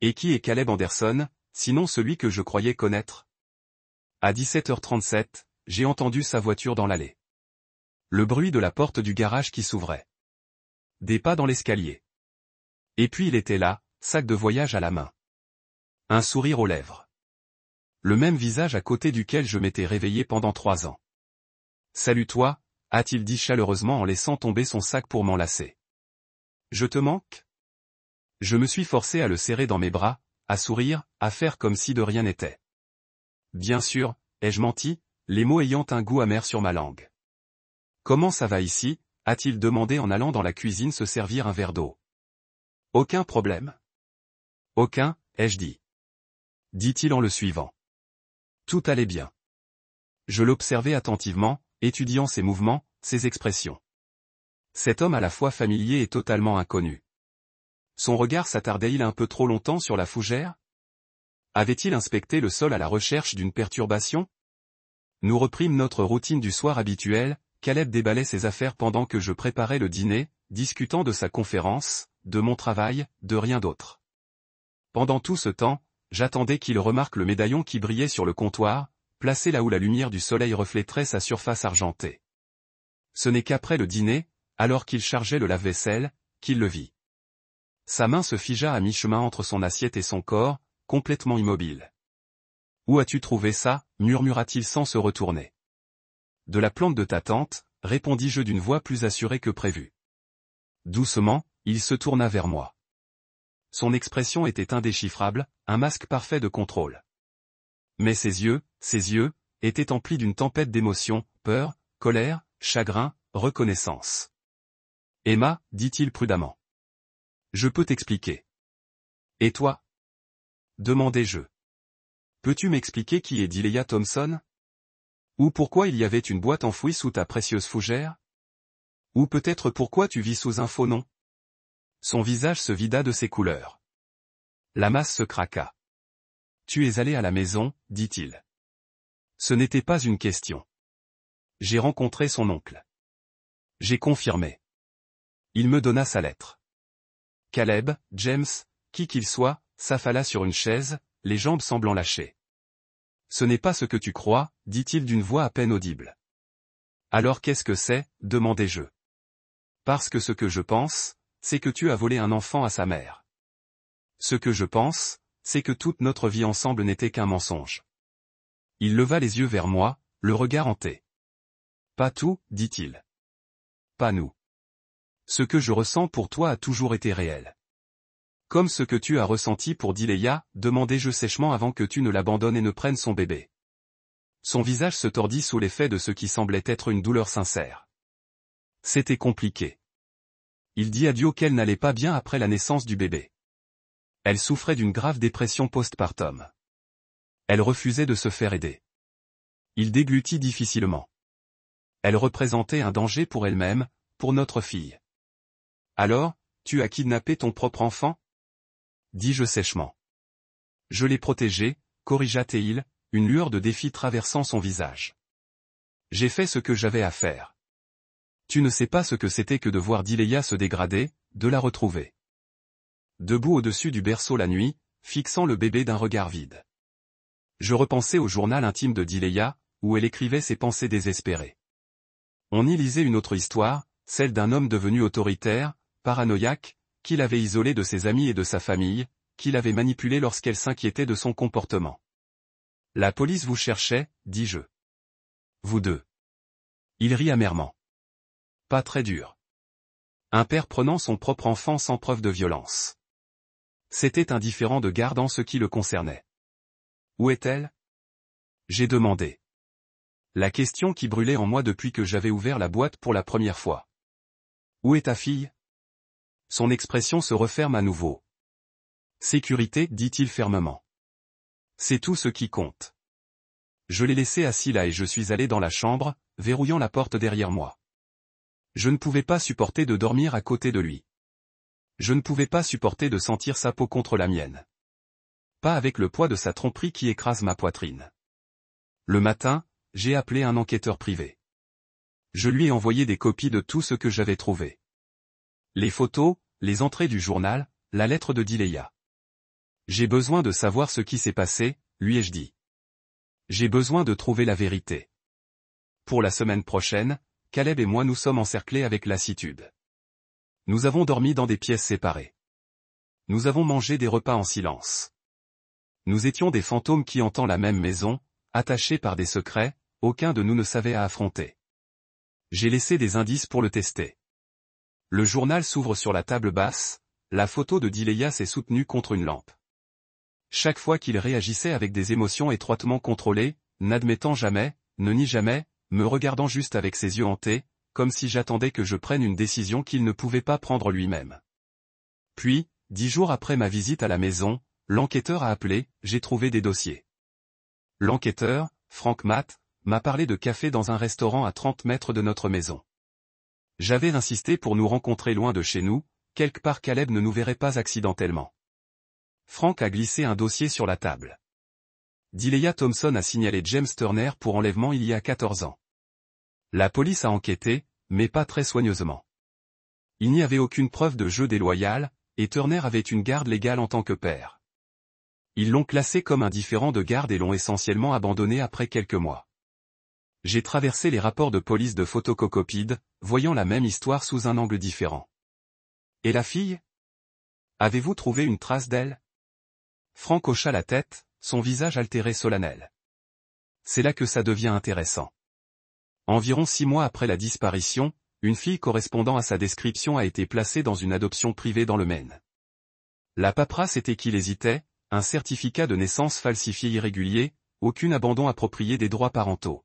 Et qui est Caleb Anderson, sinon celui que je croyais connaître? À 17h37, j'ai entendu sa voiture dans l'allée. Le bruit de la porte du garage qui s'ouvrait. Des pas dans l'escalier. Et puis il était là, sac de voyage à la main. Un sourire aux lèvres. Le même visage à côté duquel je m'étais réveillé pendant 3 ans. « Salut toi », a-t-il dit chaleureusement en laissant tomber son sac pour m'enlacer. « Je te manque ?» Je me suis forcé à le serrer dans mes bras, à sourire, à faire comme si de rien n'était. Bien sûr, ai-je menti, les mots ayant un goût amer sur ma langue. « Comment ça va ici ?» a-t-il demandé en allant dans la cuisine se servir un verre d'eau. « Aucun problème. »« Aucun, ai-je dit. » dit-il en le suivant. Tout allait bien. Je l'observais attentivement, étudiant ses mouvements, ses expressions. Cet homme à la fois familier et totalement inconnu. Son regard s'attardait-il un peu trop longtemps sur la fougère? Avait-il inspecté le sol à la recherche d'une perturbation? Nous reprîmes notre routine du soir habituelle, Caleb déballait ses affaires pendant que je préparais le dîner, discutant de sa conférence, de mon travail, de rien d'autre. Pendant tout ce temps, j'attendais qu'il remarque le médaillon qui brillait sur le comptoir, placé là où la lumière du soleil reflèterait sa surface argentée. Ce n'est qu'après le dîner, alors qu'il chargeait le lave-vaisselle, qu'il le vit. Sa main se figea à mi-chemin entre son assiette et son corps, complètement immobile. « Où as-tu trouvé ça ?» murmura-t-il sans se retourner. « De la plante de ta tante », répondis-je d'une voix plus assurée que prévu. Doucement, il se tourna vers moi. Son expression était indéchiffrable, un masque parfait de contrôle. Mais ses yeux, étaient emplis d'une tempête d'émotions, peur, colère, chagrin, reconnaissance. « Emma, dit-il prudemment. Je peux t'expliquer. Et toi? Demandai-je. Peux-tu m'expliquer qui est Dileya Thompson? Ou pourquoi il y avait une boîte enfouie sous ta précieuse fougère? Ou peut-être pourquoi tu vis sous un faux nom? Son visage se vida de ses couleurs. La masse se craqua. Tu es allé à la maison, dit-il. Ce n'était pas une question. J'ai rencontré son oncle. J'ai confirmé. Il me donna sa lettre. Caleb, James, qui qu'il soit, s'affala sur une chaise, les jambes semblant lâcher. Ce n'est pas ce que tu crois, dit-il d'une voix à peine audible. Alors qu'est-ce que c'est, demandai-je. Parce que ce que je pense, c'est que tu as volé un enfant à sa mère. Ce que je pense, c'est que toute notre vie ensemble n'était qu'un mensonge. Il leva les yeux vers moi, le regard hanté. Pas tout, dit-il. Pas nous. Ce que je ressens pour toi a toujours été réel. Comme ce que tu as ressenti pour Dileya, demandai-je sèchement avant que tu ne l'abandonnes et ne prennes son bébé. Son visage se tordit sous l'effet de ce qui semblait être une douleur sincère. C'était compliqué. Il dit à Dio qu'elle n'allait pas bien après la naissance du bébé. Elle souffrait d'une grave dépression postpartum. Elle refusait de se faire aider. Il déglutit difficilement. Elle représentait un danger pour elle-même, pour notre fille. Alors, tu as kidnappé ton propre enfant? Dis-je sèchement. Je l'ai protégé, corrigea Théil, une lueur de défi traversant son visage. J'ai fait ce que j'avais à faire. Tu ne sais pas ce que c'était que de voir Dileya se dégrader, de la retrouver. Debout au-dessus du berceau la nuit, fixant le bébé d'un regard vide. Je repensais au journal intime de Dileya, où elle écrivait ses pensées désespérées. On y lisait une autre histoire, celle d'un homme devenu autoritaire, paranoïaque, qu'il avait isolé de ses amis et de sa famille, qu'il avait manipulé lorsqu'elle s'inquiétait de son comportement. La police vous cherchait, dis-je. Vous deux. Il rit amèrement. Pas très dur. Un père prenant son propre enfant sans preuve de violence. C'était indifférent de garde en ce qui le concernait. Où est-elle? J'ai demandé. La question qui brûlait en moi depuis que j'avais ouvert la boîte pour la première fois. Où est ta fille? Son expression se referme à nouveau. Sécurité, dit-il fermement. C'est tout ce qui compte. Je l'ai laissé assis là et je suis allé dans la chambre, verrouillant la porte derrière moi. Je ne pouvais pas supporter de dormir à côté de lui. Je ne pouvais pas supporter de sentir sa peau contre la mienne. Pas avec le poids de sa tromperie qui écrase ma poitrine. Le matin, j'ai appelé un enquêteur privé. Je lui ai envoyé des copies de tout ce que j'avais trouvé. Les photos, les entrées du journal, la lettre de Dileya. J'ai besoin de savoir ce qui s'est passé, lui ai-je dit. J'ai besoin de trouver la vérité. Pour la semaine prochaine, Caleb et moi nous sommes encerclés avec lassitude. Nous avons dormi dans des pièces séparées. Nous avons mangé des repas en silence. Nous étions des fantômes qui hantant la même maison, attachés par des secrets, aucun de nous ne savait à affronter. J'ai laissé des indices pour le tester. Le journal s'ouvre sur la table basse, la photo de Dileya s'est soutenue contre une lampe. Chaque fois qu'il réagissait avec des émotions étroitement contrôlées, n'admettant jamais, ne nie jamais, me regardant juste avec ses yeux hantés, comme si j'attendais que je prenne une décision qu'il ne pouvait pas prendre lui-même. Puis, 10 jours après ma visite à la maison, l'enquêteur a appelé, j'ai trouvé des dossiers. L'enquêteur, Frank Matt, m'a parlé de café dans un restaurant à 30 mètres de notre maison. J'avais insisté pour nous rencontrer loin de chez nous, quelque part Caleb ne nous verrait pas accidentellement. Frank a glissé un dossier sur la table. Dileya Thompson a signalé James Turner pour enlèvement il y a 14 ans. La police a enquêté, mais pas très soigneusement. Il n'y avait aucune preuve de jeu déloyal, et Turner avait une garde légale en tant que père. Ils l'ont classé comme un différend de garde et l'ont essentiellement abandonné après quelques mois. J'ai traversé les rapports de police de photocopies, voyant la même histoire sous un angle différent. Et la fille? Avez-vous trouvé une trace d'elle? Frank hocha la tête, son visage altéré solennel. C'est là que ça devient intéressant. Environ 6 mois après la disparition, une fille correspondant à sa description a été placée dans une adoption privée dans le Maine. La paperasse était qu'il hésitait, un certificat de naissance falsifié irrégulier, aucun abandon approprié des droits parentaux.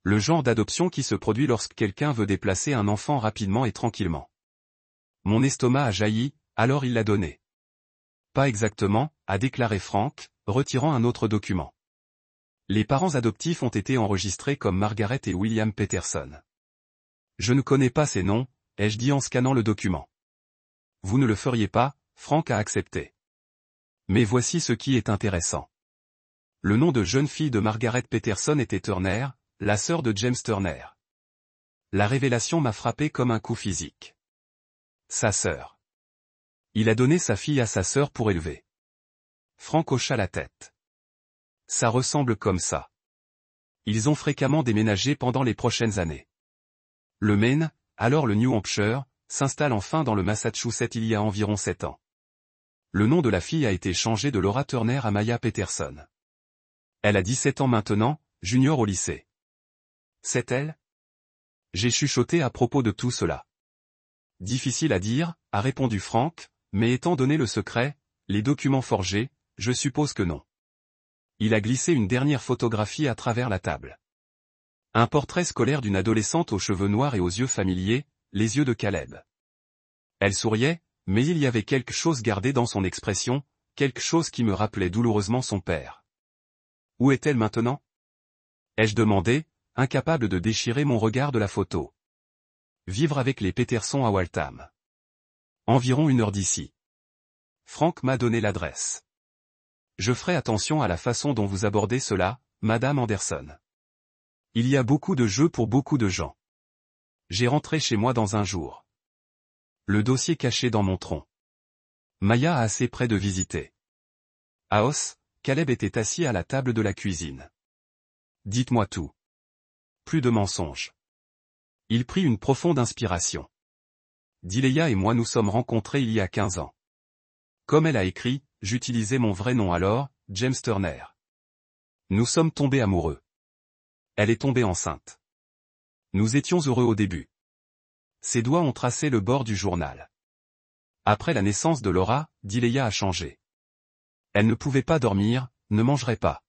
Le genre d'adoption qui se produit lorsque quelqu'un veut déplacer un enfant rapidement et tranquillement. Mon estomac a jailli, alors il l'a donné. Pas exactement, a déclaré Frank, retirant un autre document. Les parents adoptifs ont été enregistrés comme Margaret et William Peterson. Je ne connais pas ces noms, ai-je dit en scannant le document. Vous ne le feriez pas, Frank a accepté. Mais voici ce qui est intéressant. Le nom de jeune fille de Margaret Peterson était Turner, la sœur de James Turner. La révélation m'a frappé comme un coup physique. Sa sœur. Il a donné sa fille à sa sœur pour élever. Frank hocha la tête. Ça ressemble comme ça. Ils ont fréquemment déménagé pendant les prochaines années. Le Maine, alors le New Hampshire, s'installe enfin dans le Massachusetts il y a environ 7 ans. Le nom de la fille a été changé de Laura Turner à Maya Peterson. Elle a 17 ans maintenant, junior au lycée. C'est elle? J'ai chuchoté à propos de tout cela. Difficile à dire, a répondu Frank, mais étant donné le secret, les documents forgés, je suppose que non. Il a glissé une dernière photographie à travers la table. Un portrait scolaire d'une adolescente aux cheveux noirs et aux yeux familiers, les yeux de Caleb. Elle souriait, mais il y avait quelque chose gardé dans son expression, quelque chose qui me rappelait douloureusement son père. Où est-elle maintenant? Ai-je demandé, incapable de déchirer mon regard de la photo. Vivre avec les Peterson à Waltham. Environ 1 heure d'ici. Frank m'a donné l'adresse. Je ferai attention à la façon dont vous abordez cela, Madame Anderson. Il y a beaucoup de jeux pour beaucoup de gens. J'ai rentré chez moi dans un jour. Le dossier caché dans mon tronc. Maya a assez près de visiter. Aos, Caleb était assis à la table de la cuisine. Dites-moi tout. Plus de mensonges. Il prit une profonde inspiration. Dileya et moi nous sommes rencontrés il y a 15 ans. Comme elle a écrit, j'utilisais mon vrai nom alors, James Turner. Nous sommes tombés amoureux. Elle est tombée enceinte. Nous étions heureux au début. Ses doigts ont tracé le bord du journal. Après la naissance de Laura, Dileya a changé. Elle ne pouvait pas dormir, ne mangerait pas.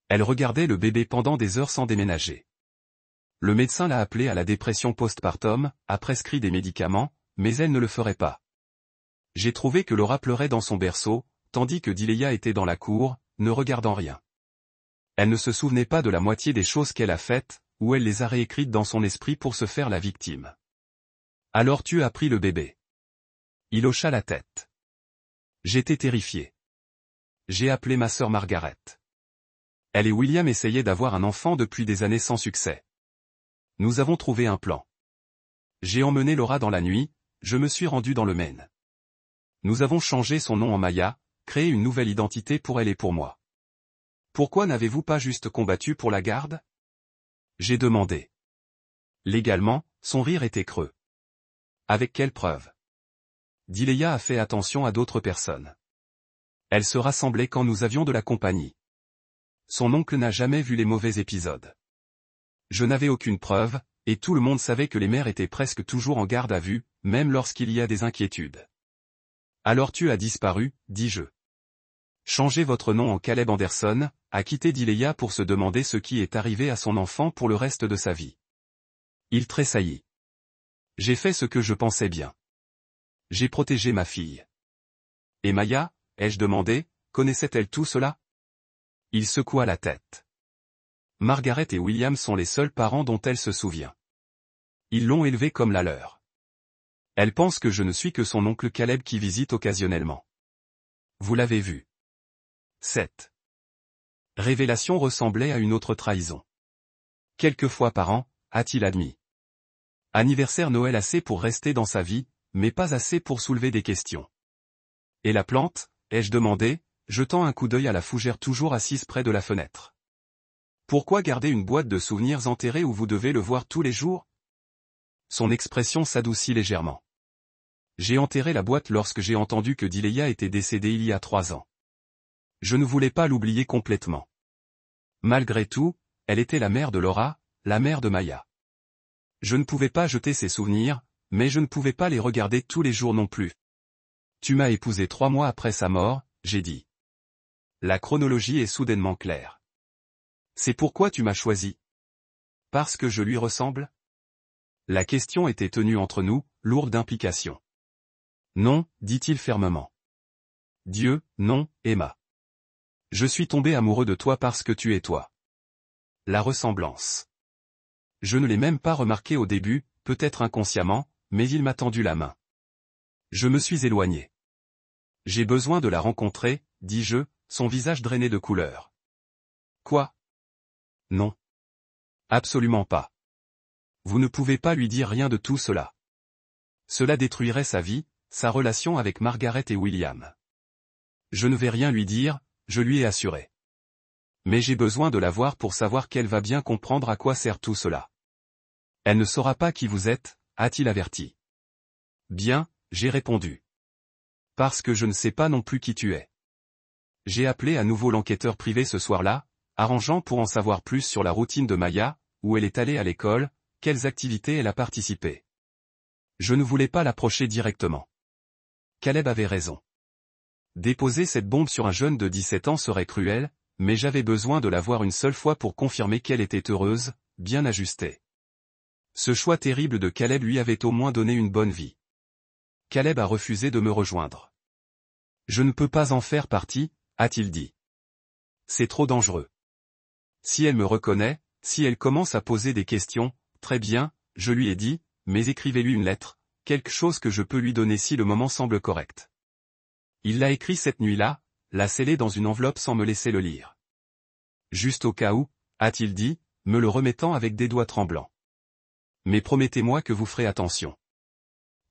Elle regardait le bébé pendant des heures sans déménager. Le médecin l'a appelée à la dépression postpartum, a prescrit des médicaments, mais elle ne le ferait pas. J'ai trouvé que Laura pleurait dans son berceau, tandis que Dileya était dans la cour, ne regardant rien. Elle ne se souvenait pas de la moitié des choses qu'elle a faites, ou elle les a réécrites dans son esprit pour se faire la victime. Alors tu as pris le bébé. Il hocha la tête. J'étais terrifié. J'ai appelé ma sœur Margaret. Elle et William essayaient d'avoir un enfant depuis des années sans succès. Nous avons trouvé un plan. J'ai emmené Laura dans la nuit, je me suis rendu dans le Maine. Nous avons changé son nom en Maya, créé une nouvelle identité pour elle et pour moi. Pourquoi n'avez-vous pas juste combattu pour la garde? J'ai demandé. Légalement, son rire était creux. Avec quelle preuve? Dileya a fait attention à d'autres personnes. Elle se rassemblait quand nous avions de la compagnie. Son oncle n'a jamais vu les mauvais épisodes. Je n'avais aucune preuve, et tout le monde savait que les mères étaient presque toujours en garde à vue, même lorsqu'il y a des inquiétudes. Alors tu as disparu, dis-je. Changez votre nom en Caleb Anderson, a quitté Dileya pour se demander ce qui est arrivé à son enfant pour le reste de sa vie. Il tressaillit. J'ai fait ce que je pensais bien. J'ai protégé ma fille. Et Maya, ai-je demandé, connaissait-elle tout cela? Il secoua la tête. Margaret et William sont les seuls parents dont elle se souvient. Ils l'ont élevée comme la leur. Elle pense que je ne suis que son oncle Caleb qui visite occasionnellement. Vous l'avez vu. 7. Révélation ressemblait à une autre trahison. Quelques fois par an, a-t-il admis. Anniversaire Noël assez pour rester dans sa vie, mais pas assez pour soulever des questions. Et la plante, ai-je demandé, jetant un coup d'œil à la fougère toujours assise près de la fenêtre. Pourquoi garder une boîte de souvenirs enterrée où vous devez le voir tous les jours? Son expression s'adoucit légèrement. J'ai enterré la boîte lorsque j'ai entendu que Dileya était décédée il y a 3 ans. Je ne voulais pas l'oublier complètement. Malgré tout, elle était la mère de Laura, la mère de Maya. Je ne pouvais pas jeter ses souvenirs, mais je ne pouvais pas les regarder tous les jours non plus. Tu m'as épousé 3 mois après sa mort, j'ai dit. La chronologie est soudainement claire. C'est pourquoi tu m'as choisi. Parce que je lui ressemble? La question était tenue entre nous, lourde d'implications. Non, dit-il fermement. Dieu, non, Emma. Je suis tombé amoureux de toi parce que tu es toi. La ressemblance. Je ne l'ai même pas remarqué au début, peut-être inconsciemment, mais il m'a tendu la main. Je me suis éloigné. J'ai besoin de la rencontrer, dis-je, son visage drainé de couleur. Quoi? Non. Absolument pas. Vous ne pouvez pas lui dire rien de tout cela. Cela détruirait sa vie, sa relation avec Margaret et William. Je ne vais rien lui dire, je lui ai assuré. Mais j'ai besoin de la voir pour savoir qu'elle va bien comprendre à quoi sert tout cela. Elle ne saura pas qui vous êtes, a-t-il averti. Bien, j'ai répondu. Parce que je ne sais pas non plus qui tu es. J'ai appelé à nouveau l'enquêteur privé ce soir-là, arrangeant pour en savoir plus sur la routine de Maya, où elle est allée à l'école, quelles activités elle a participé. Je ne voulais pas l'approcher directement. Caleb avait raison. Déposer cette bombe sur un jeune de 17 ans serait cruel, mais j'avais besoin de la voir une seule fois pour confirmer qu'elle était heureuse, bien ajustée. Ce choix terrible de Caleb lui avait au moins donné une bonne vie. Caleb a refusé de me rejoindre. Je ne peux pas en faire partie, a-t-il dit. C'est trop dangereux. Si elle me reconnaît, si elle commence à poser des questions, très bien, je lui ai dit, mais écrivez-lui une lettre, quelque chose que je peux lui donner si le moment semble correct. Il l'a écrit cette nuit-là, l'a scellé dans une enveloppe sans me laisser le lire. Juste au cas où, a-t-il dit, me le remettant avec des doigts tremblants. Mais promettez-moi que vous ferez attention.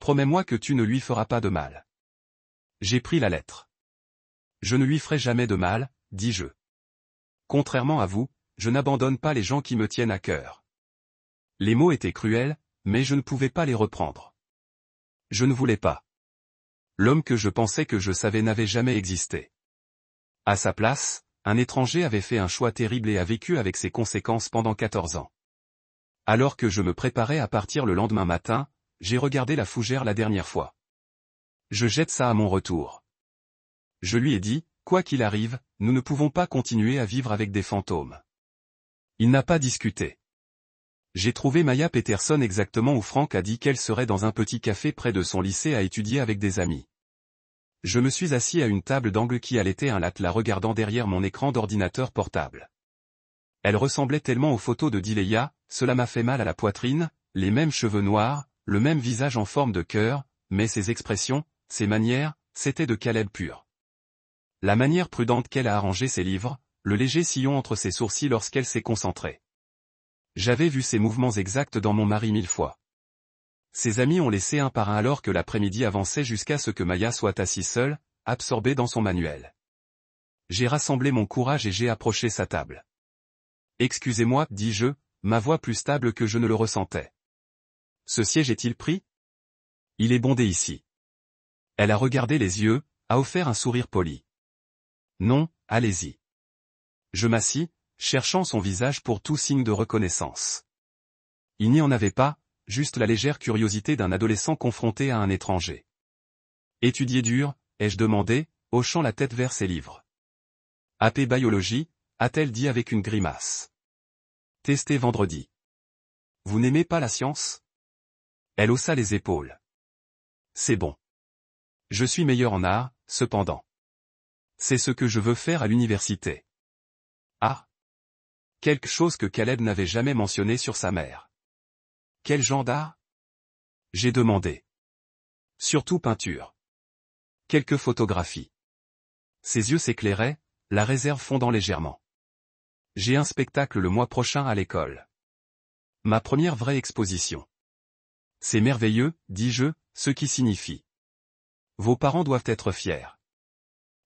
Promets-moi que tu ne lui feras pas de mal. J'ai pris la lettre. Je ne lui ferai jamais de mal, dis-je. Contrairement à vous, je n'abandonne pas les gens qui me tiennent à cœur. Les mots étaient cruels, mais je ne pouvais pas les reprendre. Je ne voulais pas. L'homme que je pensais que je savais n'avait jamais existé. À sa place, un étranger avait fait un choix terrible et a vécu avec ses conséquences pendant 14 ans. Alors que je me préparais à partir le lendemain matin, j'ai regardé la fougère la dernière fois. Je jette ça à mon retour. Je lui ai dit, quoi qu'il arrive, nous ne pouvons pas continuer à vivre avec des fantômes. Il n'a pas discuté. J'ai trouvé Maya Peterson exactement où Frank a dit qu'elle serait dans un petit café près de son lycée à étudier avec des amis. Je me suis assis à une table d'angle qui allaitait un latte la regardant derrière mon écran d'ordinateur portable. Elle ressemblait tellement aux photos de Dileya, cela m'a fait mal à la poitrine, les mêmes cheveux noirs, le même visage en forme de cœur, mais ses expressions, ses manières, c'était de Caleb pur. La manière prudente qu'elle a arrangé ses livres, le léger sillon entre ses sourcils lorsqu'elle s'est concentrée. J'avais vu ces mouvements exacts dans mon mari 1000 fois. Ses amis ont laissé un par un alors que l'après-midi avançait jusqu'à ce que Maya soit assise seule, absorbée dans son manuel. J'ai rassemblé mon courage et j'ai approché sa table. Excusez-moi, dis-je, ma voix plus stable que je ne le ressentais. Ce siège est-il pris? Il est bondé ici. Elle a regardé les yeux, a offert un sourire poli. Non, allez-y. Je m'assis, cherchant son visage pour tout signe de reconnaissance. Il n'y en avait pas, juste la légère curiosité d'un adolescent confronté à un étranger. Étudier dur, ai-je demandé, hochant la tête vers ses livres. AP Biologie, a-t-elle dit avec une grimace. Testé vendredi. Vous n'aimez pas la science? Elle haussa les épaules. C'est bon. Je suis meilleur en art, cependant. C'est ce que je veux faire à l'université. Ah. Quelque chose que Caleb n'avait jamais mentionné sur sa mère. Quel genre d'art? J'ai demandé. Surtout peinture. Quelques photographies. Ses yeux s'éclairaient, la réserve fondant légèrement. J'ai un spectacle le mois prochain à l'école. Ma première vraie exposition. C'est merveilleux, dis-je, ce qui signifie. Vos parents doivent être fiers.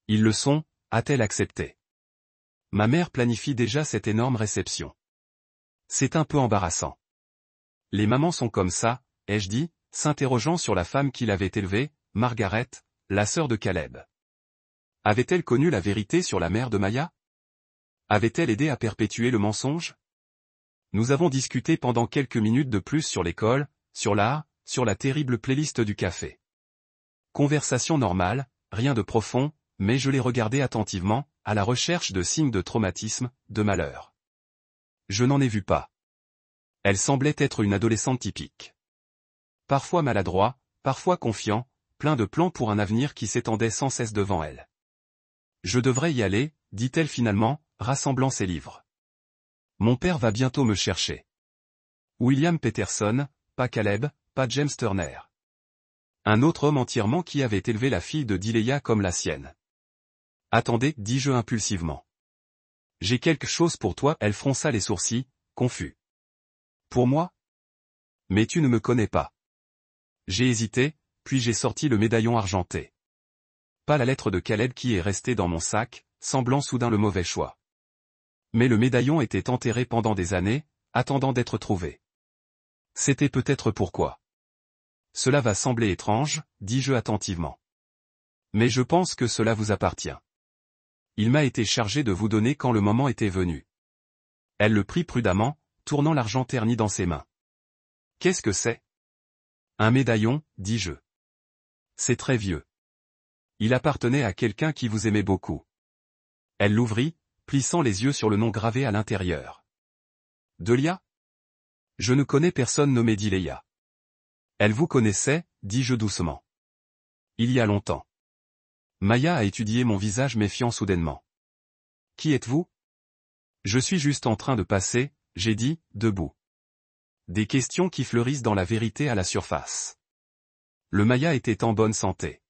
Ils le sont, a-t-elle accepté. Ma mère planifie déjà cette énorme réception. C'est un peu embarrassant. Les mamans sont comme ça, ai-je dit, s'interrogeant sur la femme qui l'avait élevée, Margaret, la sœur de Caleb. Avait-elle connu la vérité sur la mère de Maya? Avait-elle aidé à perpétuer le mensonge? Nous avons discuté pendant quelques minutes de plus sur l'école, sur l'art, sur la terrible playlist du café. Conversation normale, rien de profond, mais je l'ai regardée attentivement, à la recherche de signes de traumatisme, de malheur. Je n'en ai vu pas. Elle semblait être une adolescente typique. Parfois maladroit, parfois confiant, plein de plans pour un avenir qui s'étendait sans cesse devant elle. Je devrais y aller, dit-elle finalement, rassemblant ses livres. Mon père va bientôt me chercher. William Peterson, pas Caleb, pas James Turner. Un autre homme entièrement qui avait élevé la fille de Dileya comme la sienne. Attendez, dis-je impulsivement. J'ai quelque chose pour toi, elle fronça les sourcils, confus. Pour moi? Mais tu ne me connais pas. J'ai hésité, puis j'ai sorti le médaillon argenté. Pas la lettre de Caleb qui est restée dans mon sac, semblant soudain le mauvais choix. Mais le médaillon était enterré pendant des années, attendant d'être trouvé. C'était peut-être pourquoi. Cela va sembler étrange, dis-je attentivement. Mais je pense que cela vous appartient. Il m'a été chargé de vous donner quand le moment était venu. Elle le prit prudemment, tournant l'argent terni dans ses mains. Qu'est-ce que c'est? Un médaillon, dis-je. C'est très vieux. Il appartenait à quelqu'un qui vous aimait beaucoup. Elle l'ouvrit, plissant les yeux sur le nom gravé à l'intérieur. Delia? Je ne connais personne nommé Dileya. Elle vous connaissait, dis-je doucement. Il y a longtemps. Maya a étudié mon visage méfiant soudainement. Qui êtes-vous? Je suis juste en train de passer, j'ai dit, debout. Des questions qui fleurissent dans la vérité à la surface. Le Maya était en bonne santé.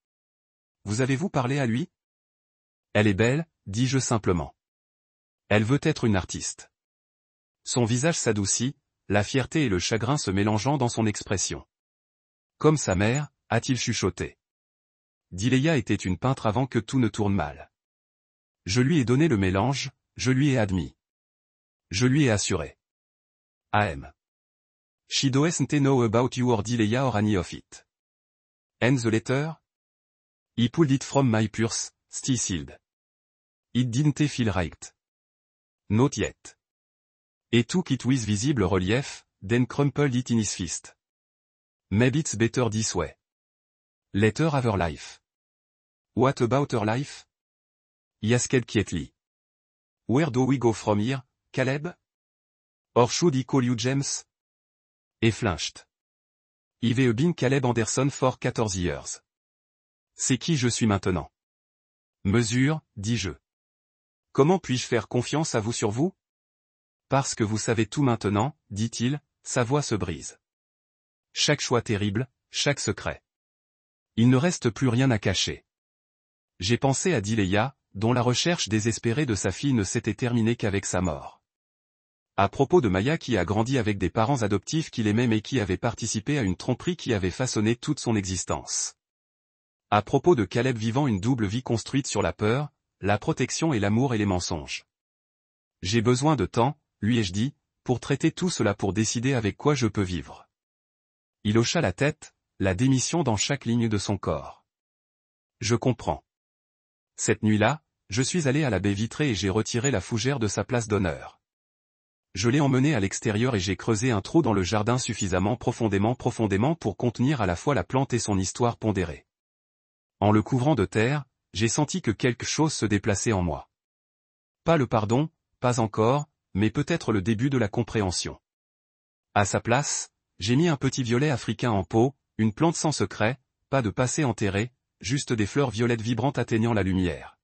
Vous avez-vous parlé à lui? Elle est belle, dis-je simplement. Elle veut être une artiste. Son visage s'adoucit, la fierté et le chagrin se mélangeant dans son expression. Comme sa mère, a-t-il chuchoté. Dileya était une peintre avant que tout ne tourne mal. Je lui ai donné le mélange, je lui ai admis. Je lui ai assuré. AM. She doesn't know about your Dileya or any of it. And the letter? He pulled it from my purse, still. It didn't feel right. Not yet. Et took it with visible relief, then crumpled it in his fist. Maybe it's better this way. Later have her life. What about her life? He asked quietly. Where do we go from here, Caleb? Or should he call you James? He flinched. I've been Caleb Anderson for 14 years. C'est qui je suis maintenant? Mesure, dis-je. Comment puis-je faire confiance à vous sur vous? Parce que vous savez tout maintenant, dit-il, sa voix se brise. Chaque choix terrible, chaque secret. Il ne reste plus rien à cacher. J'ai pensé à Dileya, dont la recherche désespérée de sa fille ne s'était terminée qu'avec sa mort. À propos de Maya qui a grandi avec des parents adoptifs qu'il aimait mais qui avaient participé à une tromperie qui avait façonné toute son existence. À propos de Caleb vivant une double vie construite sur la peur, la protection et l'amour et les mensonges. J'ai besoin de temps, lui ai-je dit, pour traiter tout cela pour décider avec quoi je peux vivre. Il hocha la tête, la démission dans chaque ligne de son corps. Je comprends. Cette nuit-là, je suis allé à la baie vitrée et j'ai retiré la fougère de sa place d'honneur. Je l'ai emmené à l'extérieur et j'ai creusé un trou dans le jardin suffisamment profondément pour contenir à la fois la plante et son histoire pondérée. En le couvrant de terre, j'ai senti que quelque chose se déplaçait en moi. Pas le pardon, pas encore, mais peut-être le début de la compréhension. À sa place, j'ai mis un petit violet africain en pot, une plante sans secret, pas de passé enterré, juste des fleurs violettes vibrantes atteignant la lumière.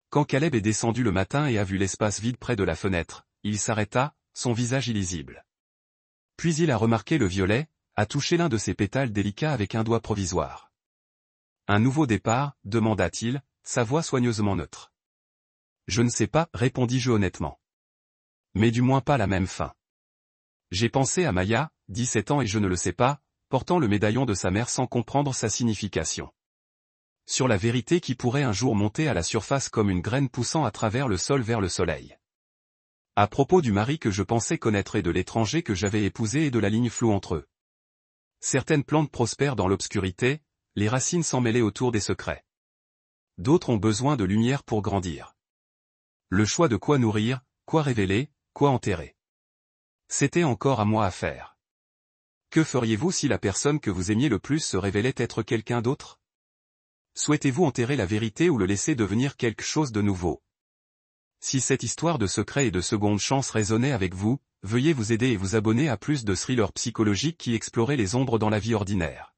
Quand Caleb est descendu le matin et a vu l'espace vide près de la fenêtre, il s'arrêta, son visage illisible. Puis il a remarqué le violet, a touché l'un de ses pétales délicats avec un doigt provisoire. Un nouveau départ, demanda-t-il, sa voix soigneusement neutre. Je ne sais pas, répondis-je honnêtement. Mais du moins pas la même fin. J'ai pensé à Maya, 17 ans et je ne le sais pas, portant le médaillon de sa mère sans comprendre sa signification. Sur la vérité qui pourrait un jour monter à la surface comme une graine poussant à travers le sol vers le soleil. À propos du mari que je pensais connaître et de l'étranger que j'avais épousé et de la ligne floue entre eux. Certaines plantes prospèrent dans l'obscurité, les racines s'emmêlent autour des secrets. D'autres ont besoin de lumière pour grandir. Le choix de quoi nourrir, quoi révéler, quoi enterrer. C'était encore à moi à faire. Que feriez-vous si la personne que vous aimiez le plus se révélait être quelqu'un d'autre? Souhaitez-vous enterrer la vérité ou le laisser devenir quelque chose de nouveau? Si cette histoire de secret et de seconde chance résonnait avec vous, veuillez vous aider et vous abonner à plus de thrillers psychologiques qui exploraient les ombres dans la vie ordinaire.